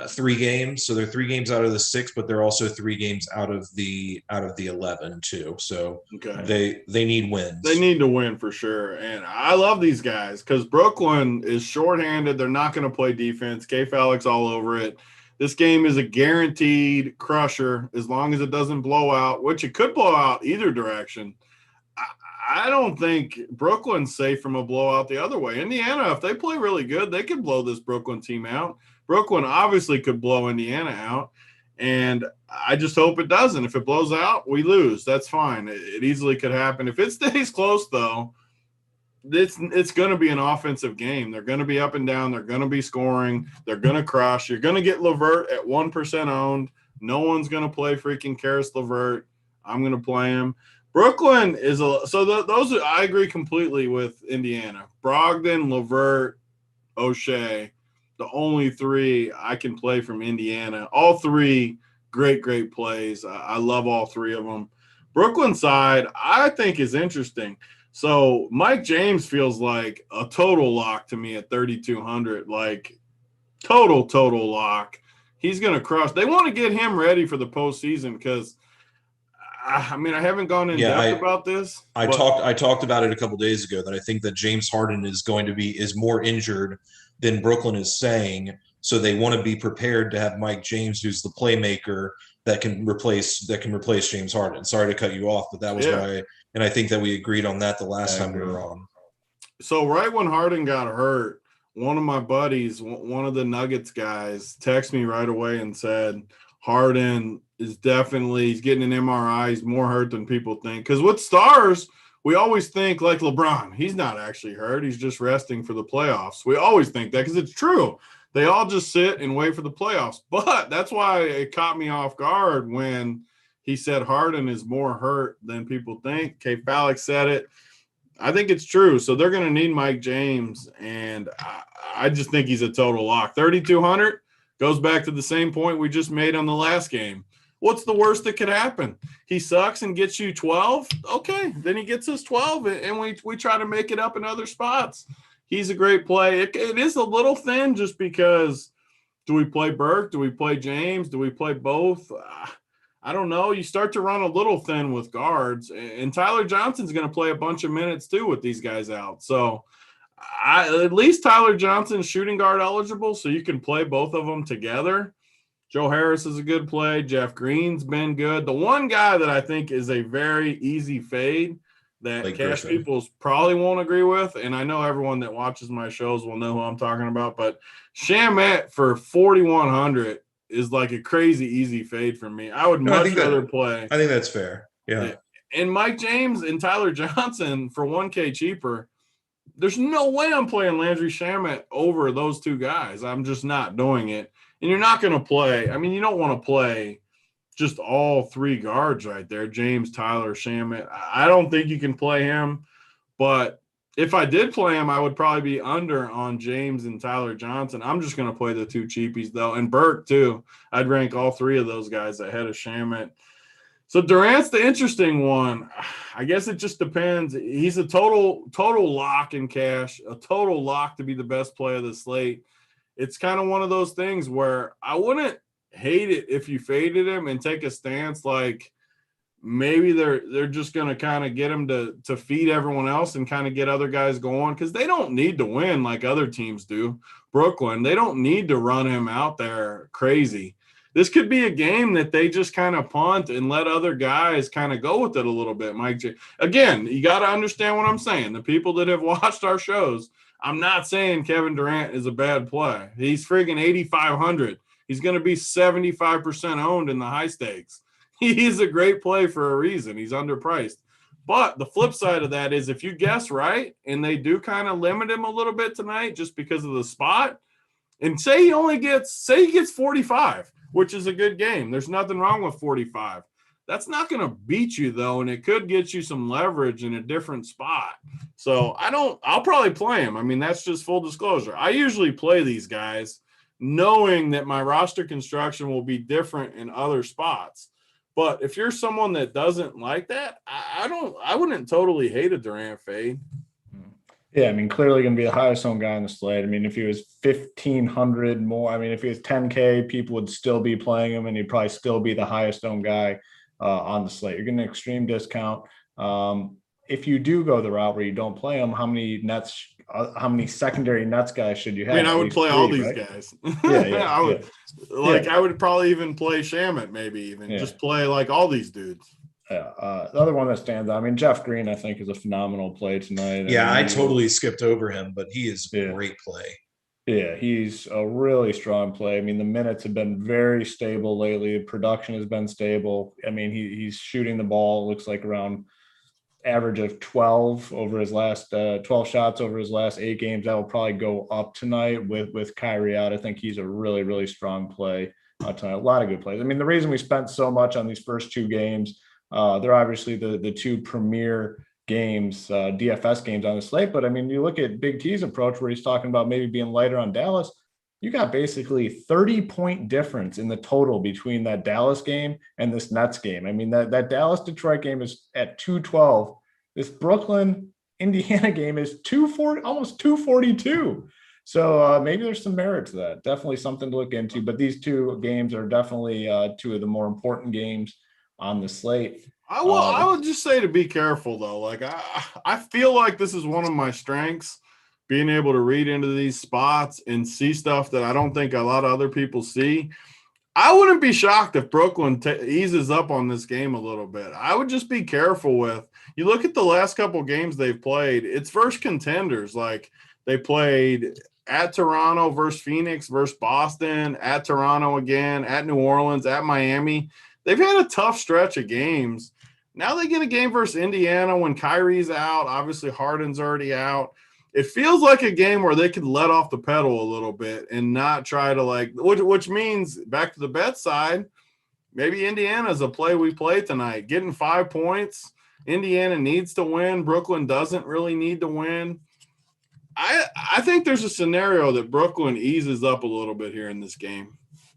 3 games. So they're 3 games out of the 6, but they're also 3 games out of the 11 too. So they need wins. They need to win for sure. And I love these guys because Brooklyn is shorthanded. They're not going to play defense. K-Falix all over it. This game is a guaranteed crusher as long as it doesn't blow out, which it could blow out either direction. I don't think Brooklyn's safe from a blowout the other way. Indiana, if they play really good, they could blow this Brooklyn team out. Brooklyn obviously could blow Indiana out, and I just hope it doesn't. If it blows out, we lose. That's fine. It easily could happen. If it stays close, though, it's going to be an offensive game. They're going to be up and down. They're going to be scoring. They're going to crush. You're going to get LeVert at 1% owned. No one's going to play freaking Karis LeVert. I'm going to play him. Brooklyn is those are, I agree completely with Indiana. Brogdon, LeVert, O'Shea, the only 3 I can play from Indiana. All 3 great plays. I love all 3 of them. Brooklyn side, I think is interesting. So Mike James feels like a total lock to me at 3,200, like total lock. He's going to crush. They want to get him ready for the postseason because I mean, I haven't gone in depth about this. I talked about it a couple days ago that I think that James Harden is more injured than Brooklyn is saying. So they want to be prepared to have Mike James, who's the playmaker that can replace James Harden. Sorry to cut you off, but that was why. And I think that we agreed on that the last time we were on. So right when Harden got hurt, one of my buddies, one of the Nuggets guys, texted me right away and said, Harden is he's getting an MRI. He's more hurt than people think. Because with stars, we always think like LeBron. He's not actually hurt. He's just resting for the playoffs. We always think that because it's true. They all just sit and wait for the playoffs. But that's why it caught me off guard when he said Harden is more hurt than people think. K-Falix said it. I think it's true. So they're going to need Mike James, and I just think he's a total lock. 3,200 goes back to the same point we just made on the last game. What's the worst that could happen? He sucks and gets you 12? Okay, then he gets us 12, and we try to make it up in other spots. He's a great play. It is a little thin just because do we play Burke? Do we play James? Do we play both? I don't know. You start to run a little thin with guards, and Tyler Johnson's going to play a bunch of minutes too with these guys out. So at least Tyler Johnson's shooting guard eligible, so you can play both of them together. Joe Harris is a good play. Jeff Green's been good. The one guy that I think is a very easy fade that cash people probably won't agree with, and I know everyone that watches my shows will know who I'm talking about, but Shamet for 4,100 is like a crazy easy fade for me. I would much rather play. I think that's fair. Yeah. And Mike James and Tyler Johnson for 1K cheaper. There's no way I'm playing Landry Shamet over those 2 guys. I'm just not doing it. And you're not going to play. I mean, you don't want to play just all 3 guards right there, James, Tyler, Shamet. I don't think you can play him. But if I did play him, I would probably be under on James and Tyler Johnson. I'm just going to play the 2 cheapies, though. And Burke, too. I'd rank all 3 of those guys ahead of Shamet. So Durant's the interesting one. I guess it just depends. He's a total lock in cash, a total lock to be the best play of the slate. It's kind of one of those things where I wouldn't hate it if you faded him and take a stance like maybe they're just going to kind of get him to feed everyone else and kind of get other guys going because they don't need to win like other teams do. Brooklyn, they don't need to run him out there crazy. This could be a game that they just kind of punt and let other guys kind of go with it a little bit. Mike, again, you got to understand what I'm saying. The people that have watched our shows, I'm not saying Kevin Durant is a bad play. He's friggin' 8,500. He's going to be 75% owned in the high stakes. He's a great play for a reason. He's underpriced. But the flip side of that is if you guess right and they do kind of limit him a little bit tonight just because of the spot, and say he gets 45, which is a good game. There's nothing wrong with 45. That's not going to beat you, though, and it could get you some leverage in a different spot. So I'll probably play him. I mean, that's just full disclosure. I usually play these guys knowing that my roster construction will be different in other spots. But if you're someone that doesn't like that, I wouldn't totally hate a Durant fade. Yeah, I mean, clearly going to be the highest owned guy on the slate. I mean, if he was 1,500 more, I mean, if he was 10K, people would still be playing him, and he'd probably still be the highest owned guy on the slate. You're getting an extreme discount. If you do go the route where you don't play him, how many secondary Nets guys should you have? I mean, I would play all these right? guys. Yeah, I would probably even play Shamet, maybe even just play like all these dudes. Yeah. The other one that stands out, I mean, Jeff Green, I think, is a phenomenal play tonight. Yeah, I totally skipped over him, but he is a great play. Yeah, he's a really strong play. I mean, the minutes have been very stable lately. The production has been stable. I mean, he's shooting the ball, looks like around average of 12 over his last 12 shots over his last 8 games. That will probably go up tonight with Kyrie out. I think he's a really, really strong play tonight. A lot of good plays. I mean, the reason we spent so much on these first 2 games, they're obviously the 2 premier games, DFS games on the slate. But I mean, you look at Big T's approach where he's talking about maybe being lighter on Dallas. You got basically 30-point difference in the total between that Dallas game and this Nets game. I mean, that Dallas-Detroit game is at 212. This Brooklyn-Indiana game is 240, almost 242. So maybe there's some merit to that. Definitely something to look into. But these 2 games are definitely 2 of the more important games on the slate. I would just say to be careful, though. Like, I feel like this is one of my strengths, being able to read into these spots and see stuff that I don't think a lot of other people see. I wouldn't be shocked if Brooklyn eases up on this game a little bit. I would just be careful with. You look at the last couple games they've played, it's versus contenders. Like, they played at Toronto versus Phoenix versus Boston, at Toronto again, at New Orleans, at Miami. They've had a tough stretch of games. Now they get a game versus Indiana when Kyrie's out. Obviously, Harden's already out. It feels like a game where they could let off the pedal a little bit and not try to which means back to the bet side, maybe Indiana's a play we play tonight. Getting 5 points. Indiana needs to win. Brooklyn doesn't really need to win. I think there's a scenario that Brooklyn eases up a little bit here in this game.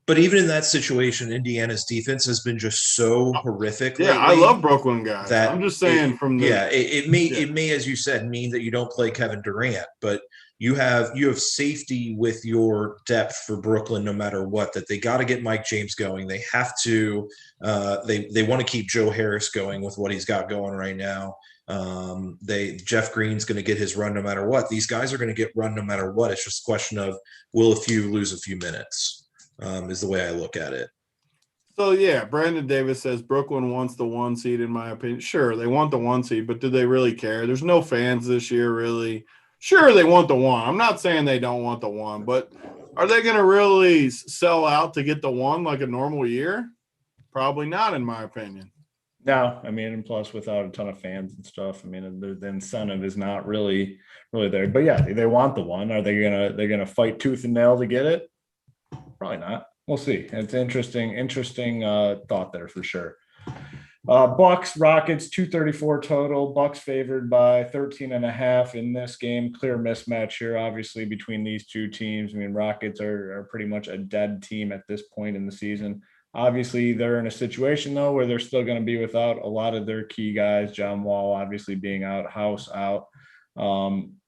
But even in that situation, Indiana's defense has been just so horrific. Yeah, I love Brooklyn guys. I'm just saying it may, as you said, mean that you don't play Kevin Durant, but you have safety with your depth for Brooklyn no matter what. That they got to get Mike James going. They have to. They want to keep Joe Harris going with what he's got going right now. Jeff Green's going to get his run no matter what. These guys are going to get run no matter what. It's just a question of will a few lose a few minutes. Is the way I look at it. So, yeah, Brandon Davis says Brooklyn wants the 1 seed, in my opinion. Sure, they want the 1 seed, but do they really care? There's no fans this year, really. Sure, they want the 1. I'm not saying they don't want the 1, but are they going to really sell out to get the 1 like a normal year? Probably not, in my opinion. No, I mean, and plus without a ton of fans and stuff, I mean, the incentive is not really there. But yeah, they want the 1. Are they're gonna fight tooth and nail to get it? Probably not. We'll see. It's interesting thought there for sure. Bucks, Rockets, 234 total. Bucks favored by 13.5 in this game. Clear mismatch here, obviously, between these 2 teams. I mean, Rockets are pretty much a dead team at this point in the season. Obviously, they're in a situation, though, where they're still going to be without a lot of their key guys. John Wall obviously being out, House out.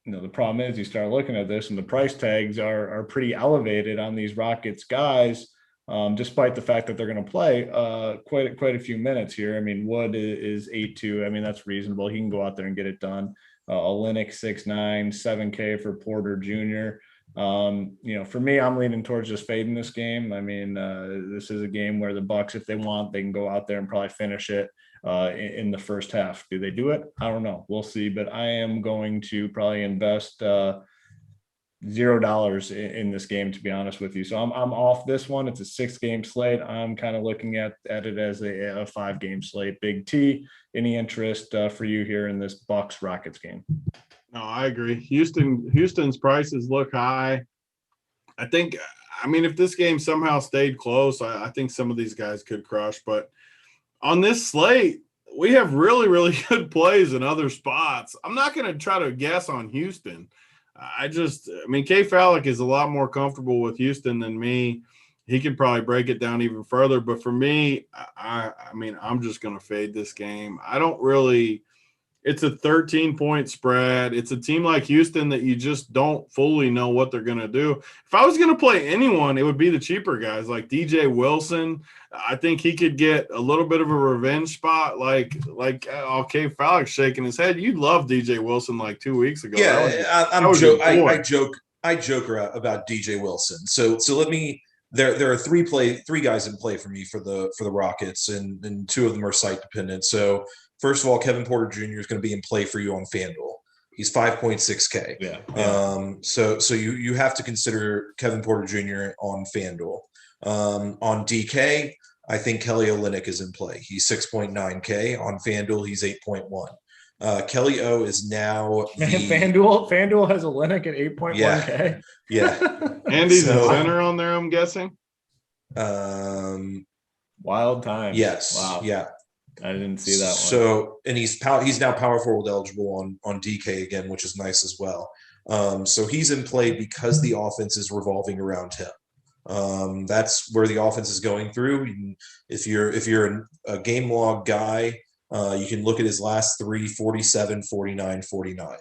The problem is you start looking at this and the price tags are pretty elevated on these Rockets guys, despite the fact that they're going to play quite a few minutes here. I mean, Wood is 8.2. I mean, that's reasonable. He can go out there and get it done. Olynyk 6.9, 7K for Porter Jr. For me, I'm leaning towards just fading this game. I mean, this is a game where the Bucks, if they want, they can go out there and probably finish it in the first half. Do they do it? I don't know. We'll see. But I am going to probably invest $0 in this game, to be honest with you. So I'm off this one. It's a 6-game slate. I'm kind of looking at it as a 5-game slate. Big T, any interest for you here in this Bucks Rockets game? No, I agree. Houston's prices look high. I mean, if this game somehow stayed close, I think some of these guys could crush, but on this slate, we have really, really good plays in other spots. I'm not going to try to guess on Houston. I mean, K. Fallick is a lot more comfortable with Houston than me. He could probably break it down even further. But for me, I mean, I'm just going to fade this game. I don't really – it's a 13-point spread. It's a team like Houston that you just don't fully know what they're going to do. If I was going to play anyone, it would be the cheaper guys like DJ Wilson. I think he could get a little bit of a revenge spot like K. Fallick shaking his head. You'd love DJ Wilson like 2 weeks ago. Yeah, I joke about DJ Wilson. So let me there are three guys in play for me for the Rockets, and two of them are site dependent. So first of all, Kevin Porter Jr. is going to be in play for you on FanDuel. He's 5.6K. Yeah. So you have to consider Kevin Porter Jr. on FanDuel. On DK, I think Kelly Olynyk is in play. He's 6.9K. On FanDuel, he's 8.1. Kelly O is now FanDuel has Olynyk at 8.1K. Yeah. Andy's the center on there, I'm guessing. Wild times. Yes. Wow. Yeah. I didn't see that one. So, and he's now power forward eligible on DK again, which is nice as well. So he's in play because the offense is revolving around him. That's where the offense is going through. If you're a game log guy, you can look at his last three: 47, 49, 49.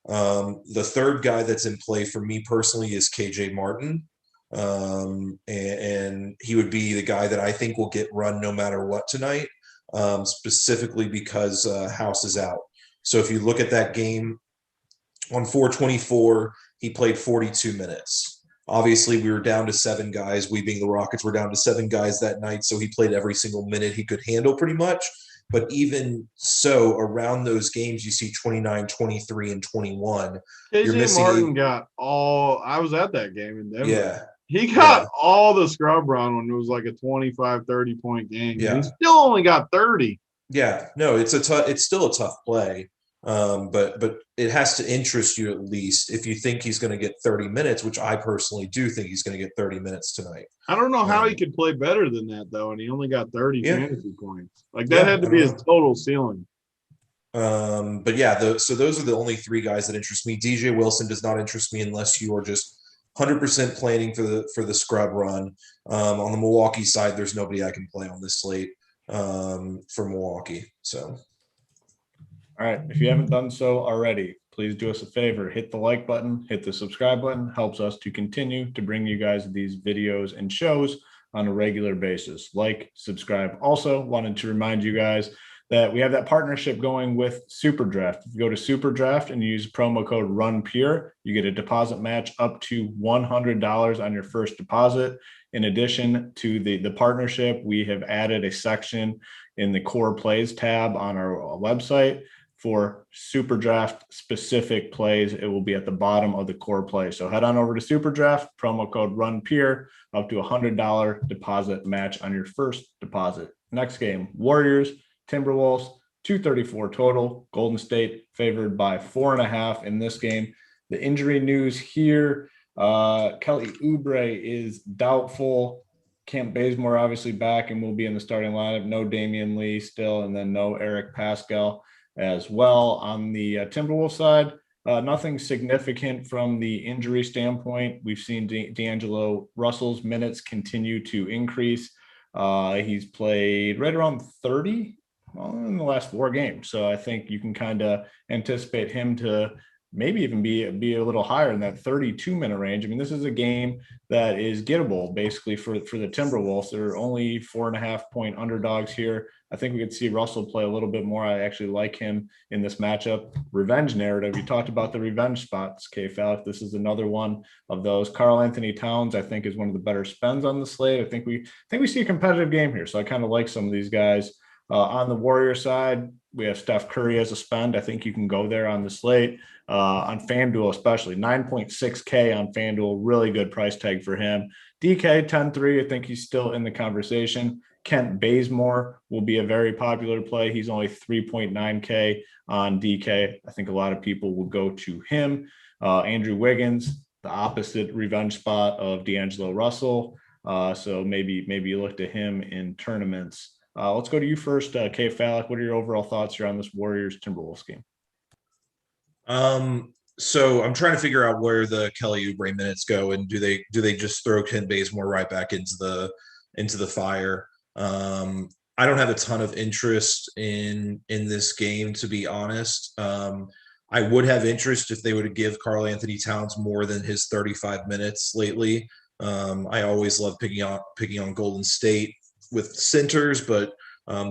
The third guy that's in play for me personally is KJ Martin. And he would be the guy that I think will get run no matter what tonight. Specifically because House is out. So if you look at that game on 4/24, he played 42 minutes. Obviously, we were down to 7 guys. We being the Rockets were down to 7 guys that night, so he played every single minute he could handle pretty much. But even so, around those games, you see 29, 23, and 21. KJ Martin got all – I was at that game in Denver. Yeah. He got all the scrub run when it was like a 25, 30-point game. Yeah. He still only got 30. Yeah. No, it's still a tough play. But it has to interest you at least if you think he's going to get 30 minutes, which I personally do think he's going to get 30 minutes tonight. I don't know how he could play better than that, though, and he only got 30 fantasy points. Like, that had to be his total ceiling. But yeah, so those are the only 3 guys that interest me. DJ Wilson does not interest me unless you are just 100% planning for the scrub run. On the Milwaukee side, there's nobody I can play on this slate for Milwaukee. So, all right, if you haven't done so already, please do us a favor, hit the like button, hit the subscribe button. Helps us to continue to bring you guys these videos and shows on a regular basis. Like, subscribe. Also wanted to remind you guys that we have that partnership going with SuperDraft. If you go to SuperDraft and use promo code RUNPURE, you get a deposit match up to $100 on your first deposit. In addition to the partnership, we have added a section in the core plays tab on our website for SuperDraft specific plays. It will be at the bottom of the core play. So head on over to SuperDraft, promo code RUNPURE, up to $100 deposit match on your first deposit. Next game, Warriors, Timberwolves, 234 total. Golden State favored by 4.5 in this game. The injury news here, Kelly Oubre is doubtful. Kent Bazemore obviously back and will be in the starting lineup. No Damian Lee still, and then no Eric Pascal as well. On the Timberwolves side, nothing significant from the injury standpoint. We've seen D'Angelo Russell's minutes continue to increase. He's played right around 30 in the last 4 games. So I think you can kind of anticipate him to maybe even be a little higher in that 32-minute range. I mean, this is a game that is gettable basically for the Timberwolves. They're only 4.5-point underdogs here. I think we could see Russell play a little bit more. I actually like him in this matchup. Revenge narrative. You talked about the revenge spots, K-Fallick. This is another one of those. Karl Anthony Towns, I think, is one of the better spends on the slate. I think we see a competitive game here. So I kind of like some of these guys. On the Warrior side, we have Steph Curry as a spend. I think you can go there on the slate. On FanDuel especially, 9.6K on FanDuel, really good price tag for him. DK 10-3, I think he's still in the conversation. Kent Bazemore will be a very popular play. He's only 3.9K on DK. I think a lot of people will go to him. Andrew Wiggins, the opposite revenge spot of D'Angelo Russell. So maybe you look to him in tournaments Let's go to you first, K. Fallick. What are your overall thoughts here on this Warriors Timberwolves game? So I'm trying to figure out where the Kelly Oubre minutes go, and do they just throw Kent Bazemore right back into the fire? I don't have a ton of interest in this game, to be honest. I would have interest if they would give Karl Anthony Towns more than his 35 minutes lately. I always love picking on Golden State with centers, but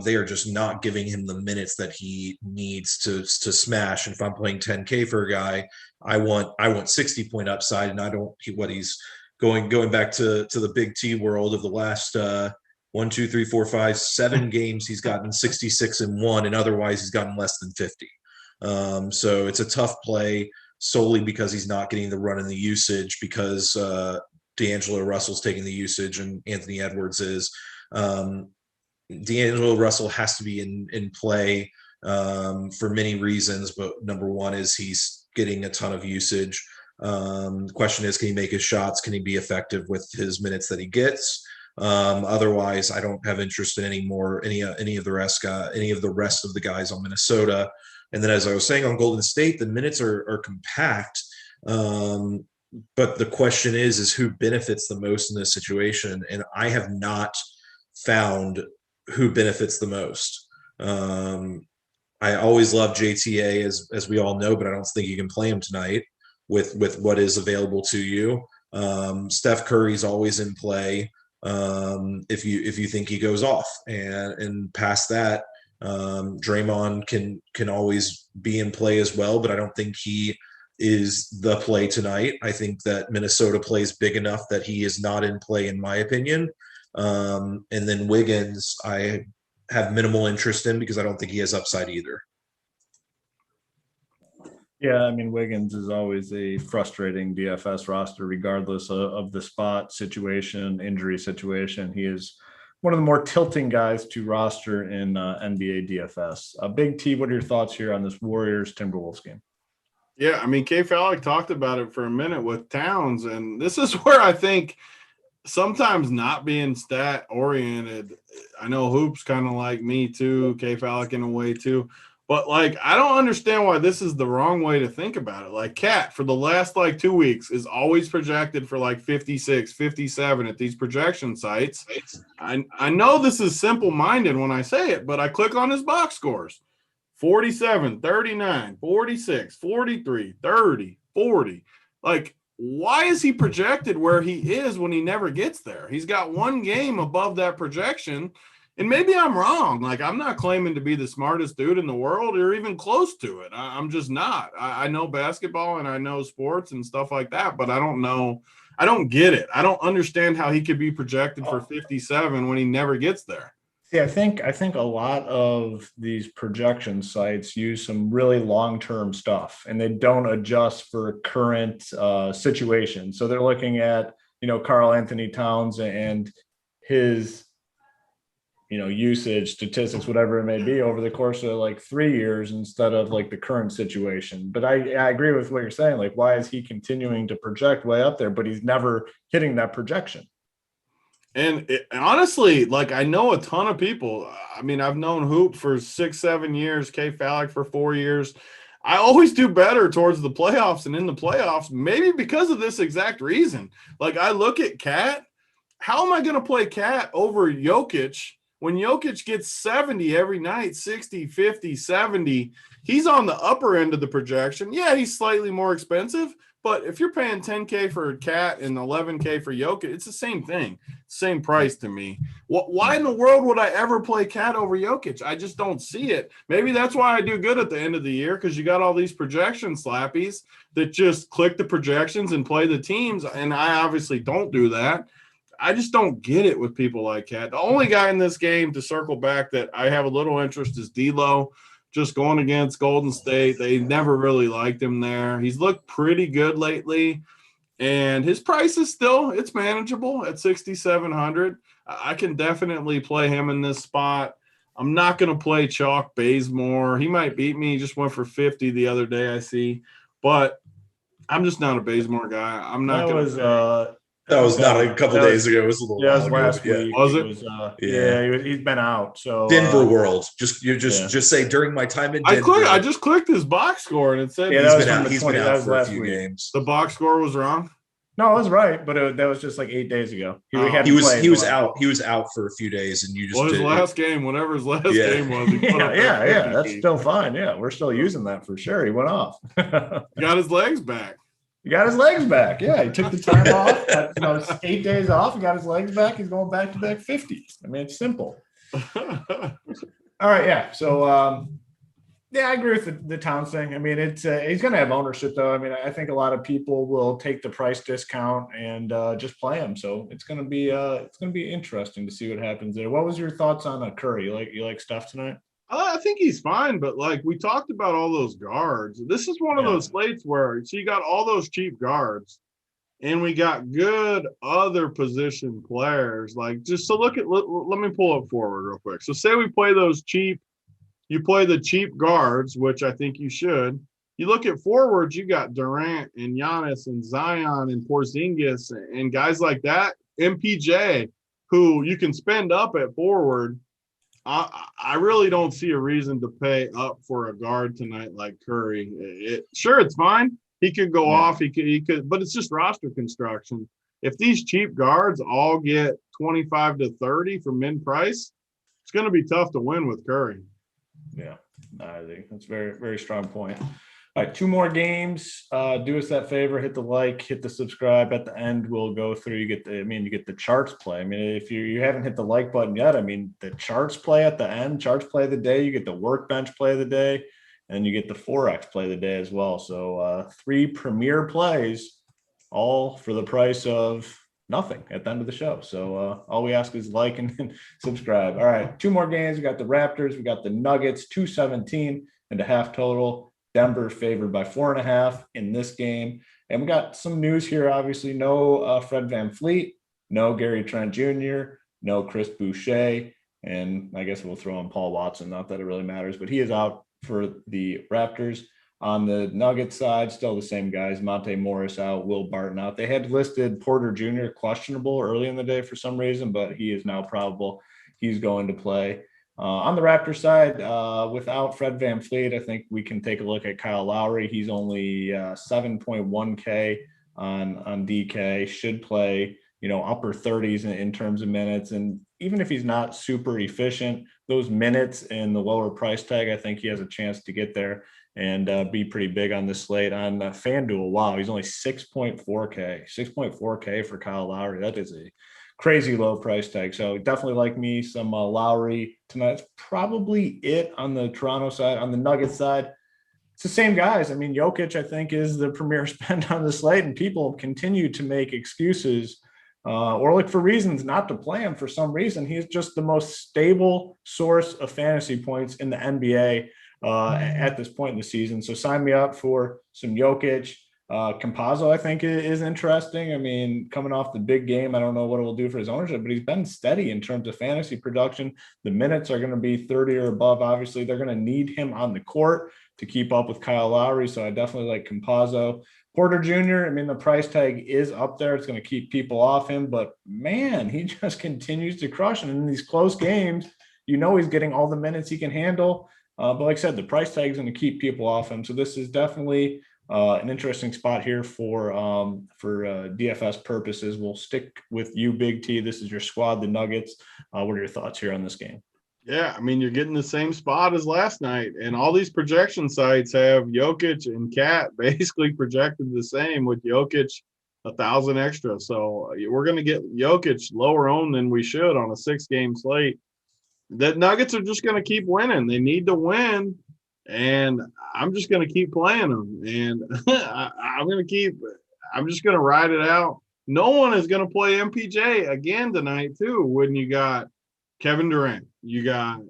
they are just not giving him the minutes that he needs to smash. And if I'm playing 10K for a guy, I want 60-point upside, and I don't what he's going back to the Big T world of the last 1, 2, 3, 4, 5, 7 games. He's gotten 66-1, and otherwise he's gotten less than 50. So it's a tough play solely because he's not getting the run and the usage, because D'Angelo Russell's taking the usage and Anthony Edwards is. D'Angelo Russell has to be in play for many reasons, but number one is he's getting a ton of usage. The question is, can he make his shots? Can he be effective with his minutes that he gets? Otherwise, I don't have interest in any of the rest of the guys on Minnesota. And then, as I was saying on Golden State, the minutes are compact. But the question is who benefits the most in this situation? And I have not found who benefits the most. I always love JTA, as we all know, but I don't think you can play him tonight with what is available to you. Steph Curry's always in play if you think he goes off, and past that, Draymond can always be in play as well, but I don't think he is the play tonight. I think that Minnesota plays big enough that he is not in play, in my opinion. And then Wiggins, I have minimal interest in because I don't think he has upside either. Yeah, I mean, Wiggins is always a frustrating DFS roster, regardless of the spot situation, injury situation. He is one of the more tilting guys to roster in NBA DFS. Big T, what are your thoughts here on this Warriors Timberwolves game? Yeah, I mean, K. Fallick talked about it for a minute with Towns, and this is where I think sometimes not being stat oriented. I know Hoop's kind of like me too, K. Fallick in a way too, but like I don't understand why this is the wrong way to think about it. Like Cat for the last 2 weeks is always projected for 56, 57 at these projection sites. I know this is simple-minded when I say it, but I click on his box scores. 47, 39, 46, 43, 30, 40. Why is he projected where he is when he never gets there? He's got one game above that projection, and maybe I'm wrong. I'm not claiming to be the smartest dude in the world or even close to it. I'm just not. I know basketball and I know sports and stuff like that, but I don't know. I don't get it. I don't understand how he could be projected for 57 when he never gets there. Yeah, I think a lot of these projection sites use some really long-term stuff, and they don't adjust for current situation. So they're looking at, Karl Anthony Towns and his, usage statistics, whatever it may be, over the course of 3 years instead of the current situation. But I agree with what you're saying. Why is he continuing to project way up there, but he's never hitting that projection? And honestly, I know a ton of people. I mean, I've known Hoop for 6-7 years, K. Fallick for 4 years. I always do better towards the playoffs and in the playoffs, maybe because of this exact reason. I look at Cat. How am I going to play Cat over Jokic when Jokic gets 70 every night, 60, 50, 70? He's on the upper end of the projection. Yeah, he's slightly more expensive. But if you're paying 10K for Cat and 11K for Jokic, it's the same thing, same price to me. Why in the world would I ever play Cat over Jokic? I just don't see it. Maybe that's why I do good at the end of the year, because you got all these projection slappies that just click the projections and play the teams, and I obviously don't do that. I just don't get it with people like Cat. The only guy in this game, to circle back, that I have a little interest is D'Lo. Just going against Golden State. They never really liked him there. He's looked pretty good lately, and his price is it's manageable at 6,700. I can definitely play him in this spot. I'm not going to play Chalk Bazemore. He might beat me. He just went for 50 the other day, I see. But I'm just not a Bazemore guy. I'm not going to That was not a couple days ago. It was a little while ago. Last week. Was it? He's been out. So Denver World. Just say during my time in Denver. I just clicked his box score and it said he's been out for a few games. The box score was wrong. No, it was right, but that was just like 8 days ago. He was out. He was out for a few days, and you just his last game, whenever his last game was. He put up that's still fine. Yeah, we're still using that for sure. He went off. Got his legs back. He got his legs back. Yeah, he took the time off. It's 8 days off. He got his legs back. He's going back to back 50. I mean, it's simple. All right, yeah. So, I agree with the Towns thing. I mean, it's he's going to have ownership, though. I mean, I think a lot of people will take the price discount and just play him. So it's going to be interesting to see what happens there. What was your thoughts on Curry? You like Steph tonight? I think he's fine, but like we talked about all those guards. This is one of those slates where you got all those cheap guards, and we got good other position players. Like just so let me pull up forward real quick. So say we play those cheap. You play the cheap guards, which I think you should. You look at forwards, you got Durant and Giannis and Zion and Porzingis and guys like that, MPJ, who you can spend up at forward. I really don't see a reason to pay up for a guard tonight like Curry. It's fine. He could go off. He could, but it's just roster construction. If these cheap guards all get 25 to 30 for min price, it's going to be tough to win with Curry. Yeah, I think that's a very, very strong point. All right, 2 more games. Do us that favor, hit the like, hit the subscribe. At the end, we'll go through. You get the charts play. I mean, if you haven't hit the like button yet, I mean, the charts play at the end, charts play of the day. You get the workbench play of the day, and you get the Forex play of the day as well. So 3 premier plays, all for the price of nothing at the end of the show. So all we ask is like and subscribe. All right, 2 more games. We got the Raptors. We got the Nuggets, 217.5 total. Denver favored by 4.5 in this game. And we got some news here. Obviously, no Fred VanVleet, no Gary Trent Jr., no Chris Boucher. And I guess we'll throw in Paul Watson. Not that it really matters, but he is out for the Raptors. On the Nuggets side, still the same guys. Monte Morris out, Will Barton out. They had listed Porter Jr. questionable early in the day for some reason, but he is now probable he's going to play. On the Raptors side, without Fred VanVleet, I think we can take a look at Kyle Lowry. He's only 7.1K on DK, should play, upper 30s in terms of minutes. And even if he's not super efficient, those minutes in the lower price tag, I think he has a chance to get there and be pretty big on the slate. On FanDuel, wow, he's only 6.4K for Kyle Lowry. That is a crazy low price tag. So definitely like me some Lowry tonight. It's probably it on the Toronto side. On the Nuggets side, it's the same guys. I mean, Jokic, I think, is the premier spend on the slate, and people continue to make excuses or look for reasons not to play him for some reason. He's just the most stable source of fantasy points in the NBA at this point in the season. So sign me up for some Jokic. Campazzo, I think, is interesting. I mean, coming off the big game, I don't know what it will do for his ownership, but he's been steady in terms of fantasy production. The minutes are going to be 30 or above. Obviously, they're going to need him on the court to keep up with Kyle Lowry. So I definitely like Campazzo. Porter Jr., I mean, the price tag is up there. It's going to keep people off him, but man, he just continues to crush. And in these close games, he's getting all the minutes he can handle. But like I said, the price tag is going to keep people off him. So this is definitely an interesting spot here for DFS purposes. We'll stick with you, Big T. This is your squad, the Nuggets. What are your thoughts here on this game? Yeah, I mean, you're getting the same spot as last night, and all these projection sites have Jokic and Cat basically projected the same, with Jokic 1,000 extra. So we're going to get Jokic lower owned than we should on a 6-game slate. The Nuggets are just going to keep winning. They need to win, and I'm just going to keep playing them. And I'm just going to ride it out. No one is going to play MPJ again tonight, too, when you got Kevin Durant, you got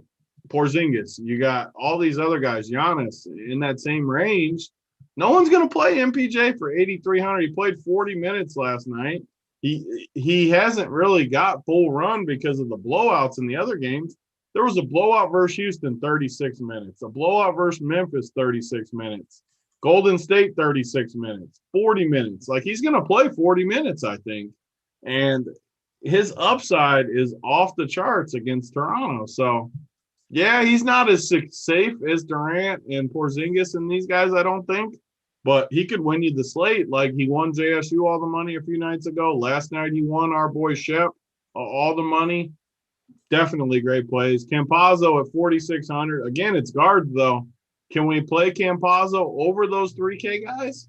Porzingis, you got all these other guys, Giannis, in that same range. No one's going to play MPJ for 8,300. He played 40 minutes last night. He hasn't really got full run because of the blowouts in the other games. There was a blowout versus Houston, 36 minutes. A blowout versus Memphis, 36 minutes. Golden State, 36 minutes. 40 minutes. Like, he's going to play 40 minutes, I think. and his upside is off the charts against Toronto. So, yeah, he's not as safe as Durant and Porzingis and these guys, I don't think. But he could win you the slate. Like he won JSU all the money a few nights ago. Last night he won our boy Shep all the money. Definitely great plays. Campazzo at 4,600. Again, it's guards though. Can we play Campazzo over those 3K guys?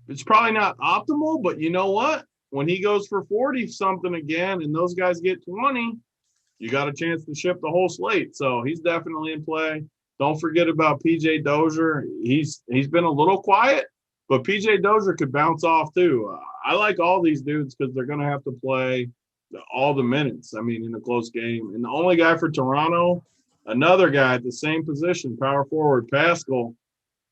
It's probably not optimal, but you know what? When he goes for 40 something again and those guys get 20, you got a chance to ship the whole slate. So he's definitely in play. Don't forget about PJ Dozier. He's been a little quiet, but PJ Dozier could bounce off too. I like all these dudes because they're going to have to play all the minutes. I mean, in a close game. And the only guy for Toronto, another guy at the same position, power forward, Pascal.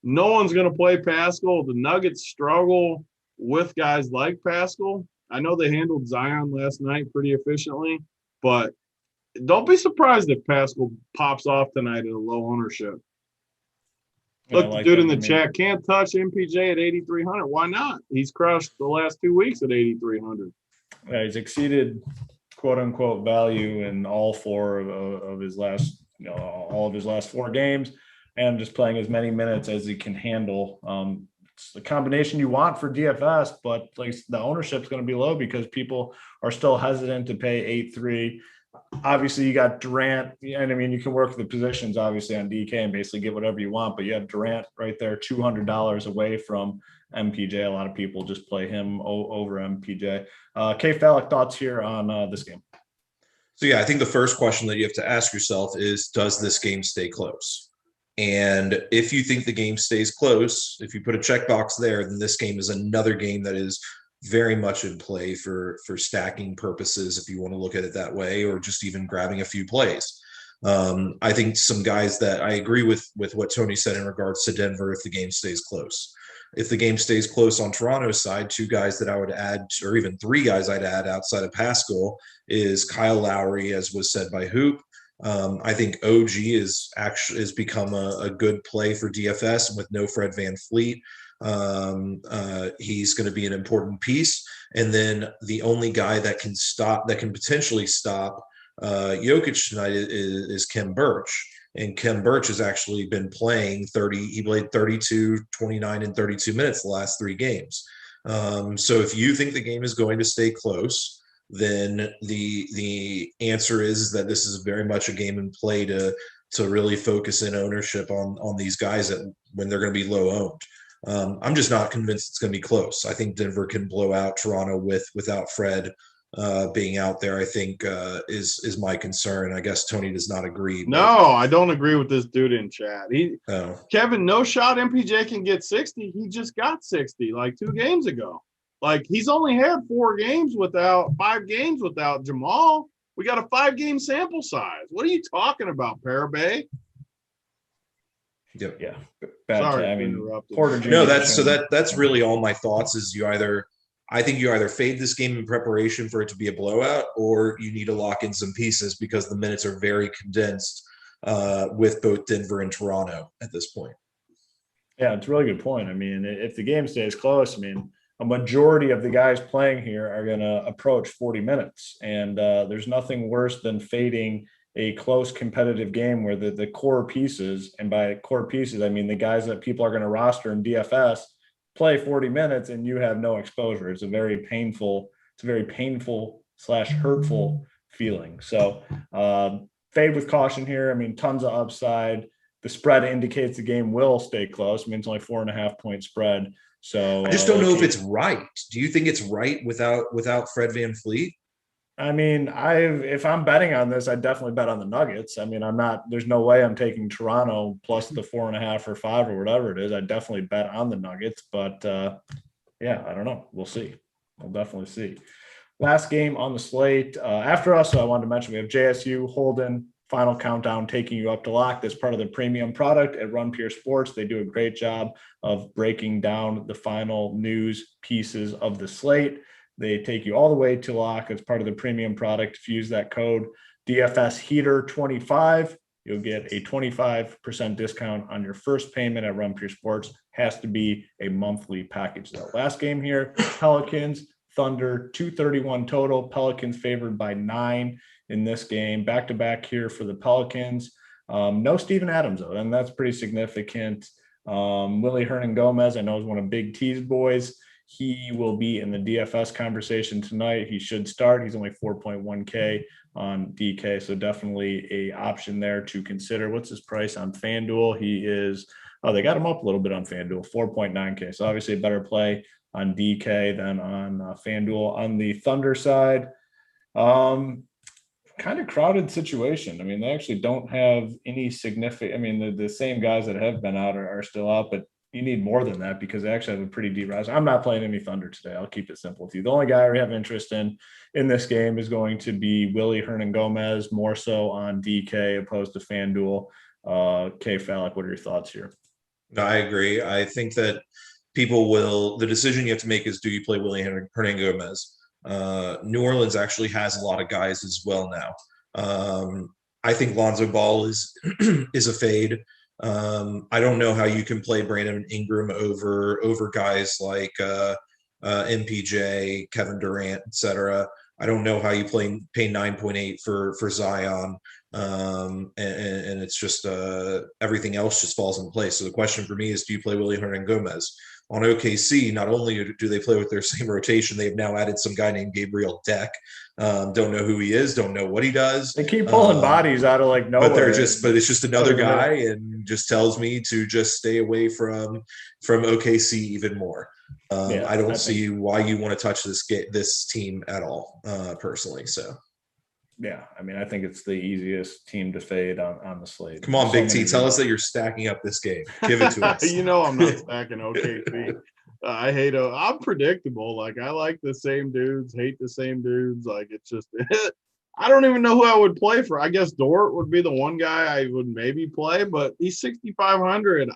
No one's going to play Pascal. The Nuggets struggle with guys like Pascal. I know they handled Zion last night pretty efficiently, but don't be surprised if Pascal pops off tonight at a low ownership. Look, the dude in the chat can't touch MPJ at 8,300. Why not? He's crushed the last 2 weeks at 8,300. Yeah, he's exceeded quote unquote value in all four of his last, all of his last 4 games, and just playing as many minutes as he can handle. It's the combination you want for DFS, but like the ownership is going to be low because people are still hesitant to pay 8.3. Obviously, you got Durant, and I mean, you can work the positions obviously on DK and basically get whatever you want, but you have Durant right there, $200 away from MPJ. A lot of people just play him over MPJ. K. Fallick, thoughts here on this game? So, yeah, I think the first question that you have to ask yourself is, does this game stay close? And if you think the game stays close, if you put a checkbox there, then this game is another game that is very much in play for stacking purposes, if you want to look at it that way, or just even grabbing a few plays. I think some guys that I agree with what Tony said in regards to Denver, if the game stays close. If the game stays close on Toronto's side, 2 guys that I would add, or even 3 guys I'd add outside of Pascal, is Kyle Lowry, as was said by Hoop. I think OG is become a good play for DFS with no Fred VanVleet. He's going to be an important piece. And then the only guy that can potentially stop Jokic tonight is Khem Birch. And Khem Birch has actually been playing 30. He played 32, 29, and 32 minutes the last 3 games. So if you think the game is going to stay close, then the answer is that this is very much a game in play to really focus in ownership on these guys when they're going to be low owned. I'm just not convinced it's going to be close. I think Denver can blow out Toronto without Fred being out there. I think is my concern. I guess Tony does not agree. No, I don't agree with this dude in chat. Kevin, no shot MPJ can get 60. He just got 60 like 2 games ago. Like he's only had 5 games without Jamal. We got a 5-game sample size. What are you talking about, Parabay? Yep. Yeah. Sorry, I mean, no, that's really all my thoughts is I think you either fade this game in preparation for it to be a blowout, or you need to lock in some pieces because the minutes are very condensed with both Denver and Toronto at this point. Yeah, it's a really good point. I mean, if the game stays close, I mean, a majority of the guys playing here are going to approach 40 minutes. And there's nothing worse than fading a close competitive game where the core pieces, and by core pieces, I mean the guys that people are going to roster in DFS, play 40 minutes and you have no exposure. It's a very painful / hurtful feeling. So fade with caution here. I mean, tons of upside. The spread indicates the game will stay close. I mean, it's only 4.5 point spread. So I just don't know if it's right. Do you think it's right without Fred VanVleet? I mean, if I'm betting on this, I'd definitely bet on the Nuggets. I mean, there's no way I'm taking Toronto plus the 4.5 or 5 or whatever it is. I'd definitely bet on the Nuggets, but yeah, I don't know. We'll see. We'll definitely see. Last game on the slate. After us, I wanted to mention we have JSU, Holden, Final Countdown taking you up to lock. That's part of the premium product at Run Pure Sports. They do a great job of breaking down the final news pieces of the slate. They take you all the way to lock as part of the premium product. If you use that code DFS Heater 25, you'll get a 25% discount on your first payment at Run Pure Sports. Has to be a monthly package though. Last game here, Pelicans Thunder, 231 total. Pelicans favored by 9 in this game. Back-to-back here for the Pelicans. No Steven Adams, though, and that's pretty significant. Willie Hernan-Gomez, I know, is one of Big T's boys. He will be in the DFS conversation tonight. He should start. He's only 4.1K on DK, so definitely a option there to consider. What's his price on FanDuel? He is they got him up a little bit on FanDuel, 4.9K. So obviously a better play on DK than on FanDuel. On the Thunder side, kind of crowded situation. I mean, they actually don't have any significant. I mean, the same guys that have been out are still out, but you need more than that because they actually have a pretty deep roster. I'm not playing any Thunder today. I'll keep it simple with you. The only guy I have interest in this game is going to be Willie Hernan-Gomez, more so on DK opposed to FanDuel. K Fallick, what are your thoughts here? No, I agree. I think that the decision you have to make is, do you play Willie Hernan-Gomez? New Orleans actually has a lot of guys as well now. I think Lonzo Ball is a fade. I don't know how you can play Brandon Ingram over guys like MPJ, Kevin Durant, etc. I don't know how you pay 9.8 for Zion. And it's just everything else just falls into place. So the question for me is, do you play Willie Hernan-Gomez? On OKC, not only do they play with their same rotation, they've now added some guy named Gabriel Deck. Don't know who he is, don't know what he does. They keep pulling bodies out of like nowhere. But it's just another guy, and just tells me to just stay away from OKC even more. I don't see why you want to touch this team at all, personally. So. Yeah, I mean, I think it's the easiest team to fade on the slate. Come on, Big T, tell us that you're stacking up this game. Give it to us. I'm not stacking OKC. I hate I'm predictable. Like, I like the same dudes, hate the same dudes. Like, it's just I don't even know who I would play for. I guess Dort would be the one guy I would maybe play, but he's 6,500.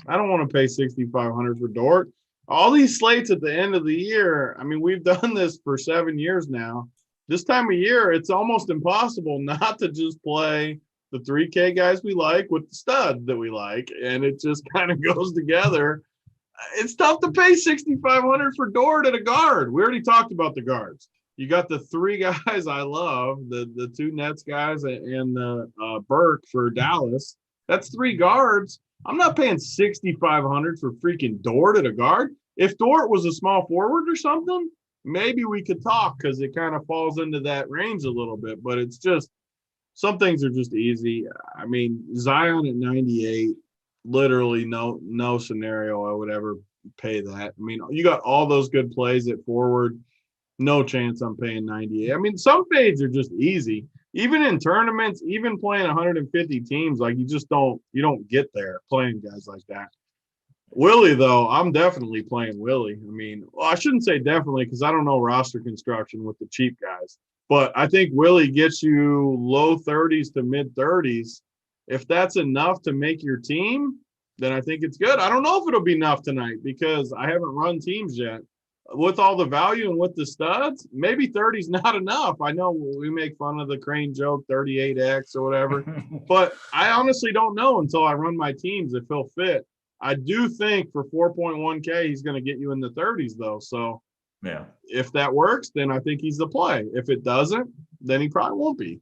I don't want to pay 6,500 for Dort. All these slates at the end of the year, I mean, we've done this for 7 years now. This time of year, it's almost impossible not to just play the 3K guys we like with the stud that we like, and it just kind of goes together. It's tough to pay 6,500 for Dort at a guard. We already talked about the guards. You got the 3 guys I love, the 2 Nets guys and Burke for Dallas. That's 3 guards. I'm not paying 6,500 for freaking Dort at a guard. If Dort was a small forward or something, maybe we could talk, because it kind of falls into that range a little bit, but it's just, some things are just easy. I mean, Zion at 98, literally no scenario I would ever pay that. I mean, you got all those good plays at forward, no chance I'm paying 98. I mean, some fades are just easy. Even in tournaments, even playing 150 teams, like, you don't get there playing guys like that. Willie, though, I'm definitely playing Willie. I mean, well, I shouldn't say definitely, because I don't know roster construction with the cheap guys. But I think Willie gets you low 30s to mid 30s. If that's enough to make your team, then I think it's good. I don't know if it'll be enough tonight, because I haven't run teams yet. With all the value and with the studs, maybe 30 is not enough. I know we make fun of the Crane joke, 38X or whatever. But I honestly don't know until I run my teams if he'll fit. I do think for 4.1K, he's going to get you in the 30s, though. So, yeah, if that works, then I think he's the play. If it doesn't, then he probably won't be.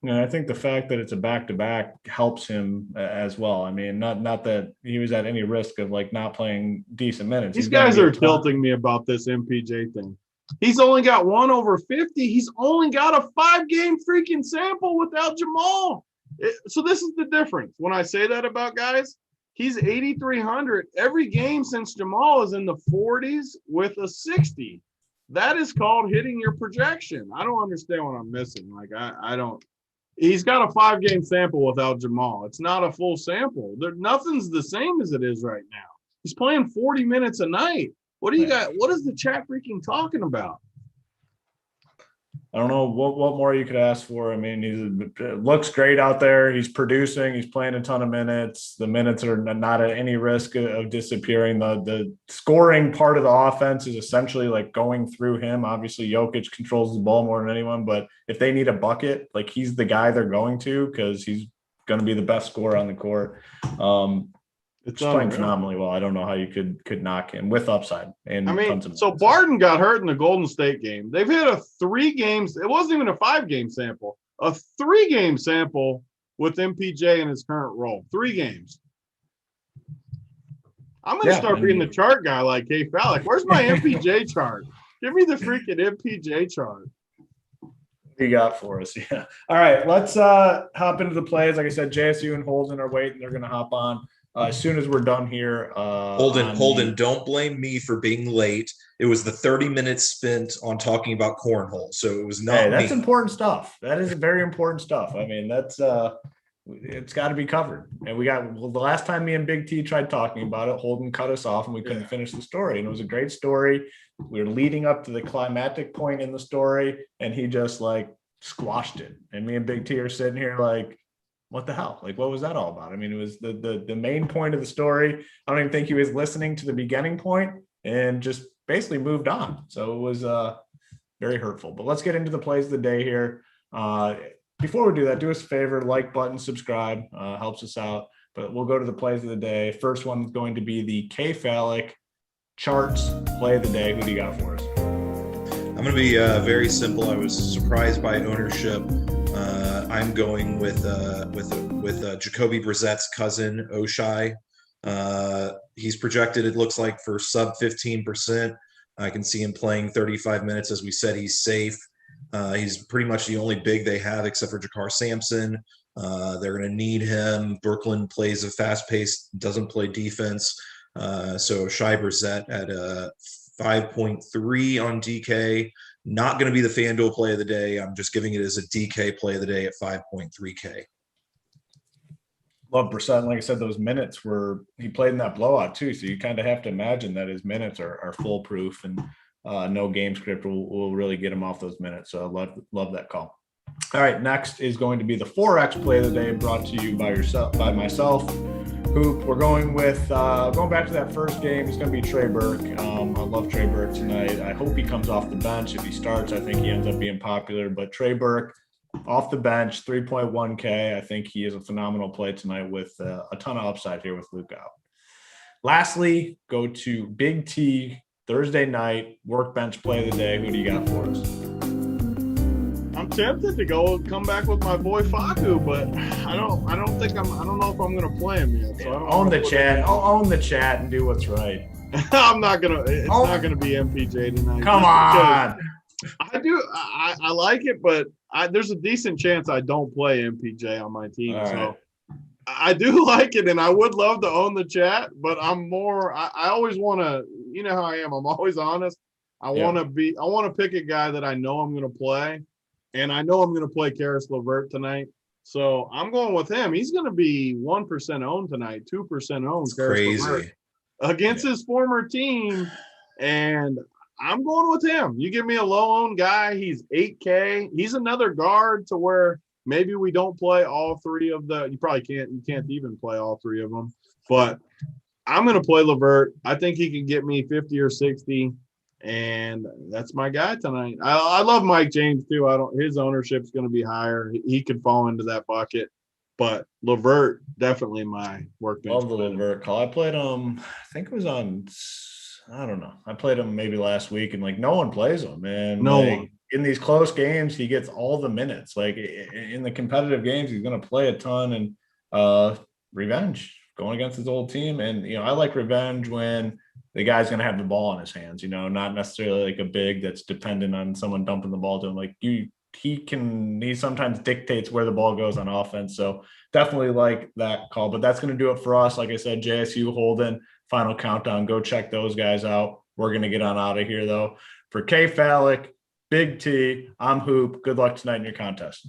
And I think the fact that it's a back-to-back helps him as well. I mean, not that he was at any risk of like not playing decent minutes. These guys are tilting me about this MPJ thing. He's only got 1 over 50. He's only got a 5-game freaking sample without Jamal. So this is the difference. When I say that about guys, he's 8,300. Every game since Jamal is in the 40s with a 60. That is called hitting your projection. I don't understand what I'm missing. Like, I don't. He's got a 5-game sample without Jamal. It's not a full sample. Nothing's the same as it is right now. He's playing 40 minutes a night. What do you got? What is the chat freaking talking about? I don't know what more you could ask for. I mean, he looks great out there. He's producing. He's playing a ton of minutes. The minutes are not at any risk of disappearing. The scoring part of the offense is essentially like going through him. Obviously, Jokic controls the ball more than anyone, but if they need a bucket, like, he's the guy they're going to, because he's going to be the best scorer on the court. It's playing phenomenally well. I don't know how you could knock him with upside and tons of so Barton got hurt in the Golden State game. They've hit a 3 games. It wasn't even a 5-game sample, a 3-game sample with MPJ in his current role. 3 games. I'm going to start being the chart guy like K. Fallick. Where's my MPJ chart? Give me the freaking MPJ chart. You got for us. Yeah. All right. Let's hop into the plays. Like I said, JSU and Holden are waiting. They're going to hop on as soon as we're done here. Holden, don't blame me for being late. It was the 30 minutes spent on talking about cornhole. So it was not that's important stuff. That is very important stuff. I mean, that's it's got to be covered. And the last time me and Big T tried talking about it, Holden cut us off and we couldn't finish the story. And it was a great story. We were leading up to the climactic point in the story and he just like squashed it. And me and Big T are sitting here like, what the hell? Like, what was that all about? I mean, it was the main point of the story. I don't even think he was listening to the beginning point and just basically moved on. So it was very hurtful. But let's get into the plays of the day here. Before we do that, do us a favor, like button, subscribe, helps us out. But we'll go to the plays of the day. First one is going to be the K. Fallick charts play of the day. Who do you got for us? I'm going to be very simple. I was surprised by ownership. I'm going with Jacoby Brissett's cousin, Oshai. He's projected, it looks like, for sub 15%. I can see him playing 35 minutes. As we said, he's safe. He's pretty much the only big they have except for Jakar Sampson. They're going to need him. Brooklyn plays a fast-paced, doesn't play defense. So Shai Brissett at 5.3 on DK. Not going to be the FanDuel play of the day. I'm just giving it as a DK play of the day at 5.3K. Love Brissett. And like I said, those minutes he played in that blowout too. So you kind of have to imagine that his minutes are foolproof and no game script will really get him off those minutes. So I love that call. All right. Next is going to be the 4X play of the day brought to you by myself. Hoop. We're going with going back to that first game. It's going to be Trey Burke. I love Trey Burke tonight. I hope he comes off the bench. If he starts, I think he ends up being popular. But Trey Burke off the bench, 3.1K. I think he is a phenomenal play tonight with a ton of upside here with Luke out. Lastly, go to Big T Thursday night workbench play of the day. Who do you got for us? I'm tempted to come back with my boy Facu, but I don't know if I'm gonna play him yet. So own the chat. I'll own the chat and do what's right. I'm not gonna. It's not gonna be MPJ tonight. Come on. I like it, but there's a decent chance I don't play MPJ on my team. All so right. I do like it, and I would love to own the chat, but I'm more. I always want to. You know how I am. I'm always honest. I want to pick a guy that I know I'm going to play, and I know I'm going to play Karis LeVert tonight. So I'm going with him. He's going to be 1% owned tonight, 2% owned. It's crazy LeVert against his former team, and I'm going with him. You give me a low-owned guy. He's 8K. He's another guard to where maybe we don't play all three of the – you can't even play all three of them. But I'm going to play LeVert. I think he can get me 50 or 60, and that's my guy tonight. I love Mike James too. His ownership's going to be higher. He could fall into that bucket. But LeVert, definitely my workbench. Love the LeVert call. I played him, I think it was on – I don't know. I played him maybe last week, and no one plays him, man. No one. In these close games, he gets all the minutes. In the competitive games, he's going to play a ton. And revenge going against his old team. And I like revenge when the guy's going to have the ball in his hands. Not necessarily like a big that's dependent on someone dumping the ball to him. He sometimes dictates where the ball goes on offense. So definitely like that call. But that's going to do it for us. Like I said, JSU, Holden, Final Countdown. Go check those guys out. We're going to get on out of here, though. For K. Fallick, Big T, I'm Hoop. Good luck tonight in your contest.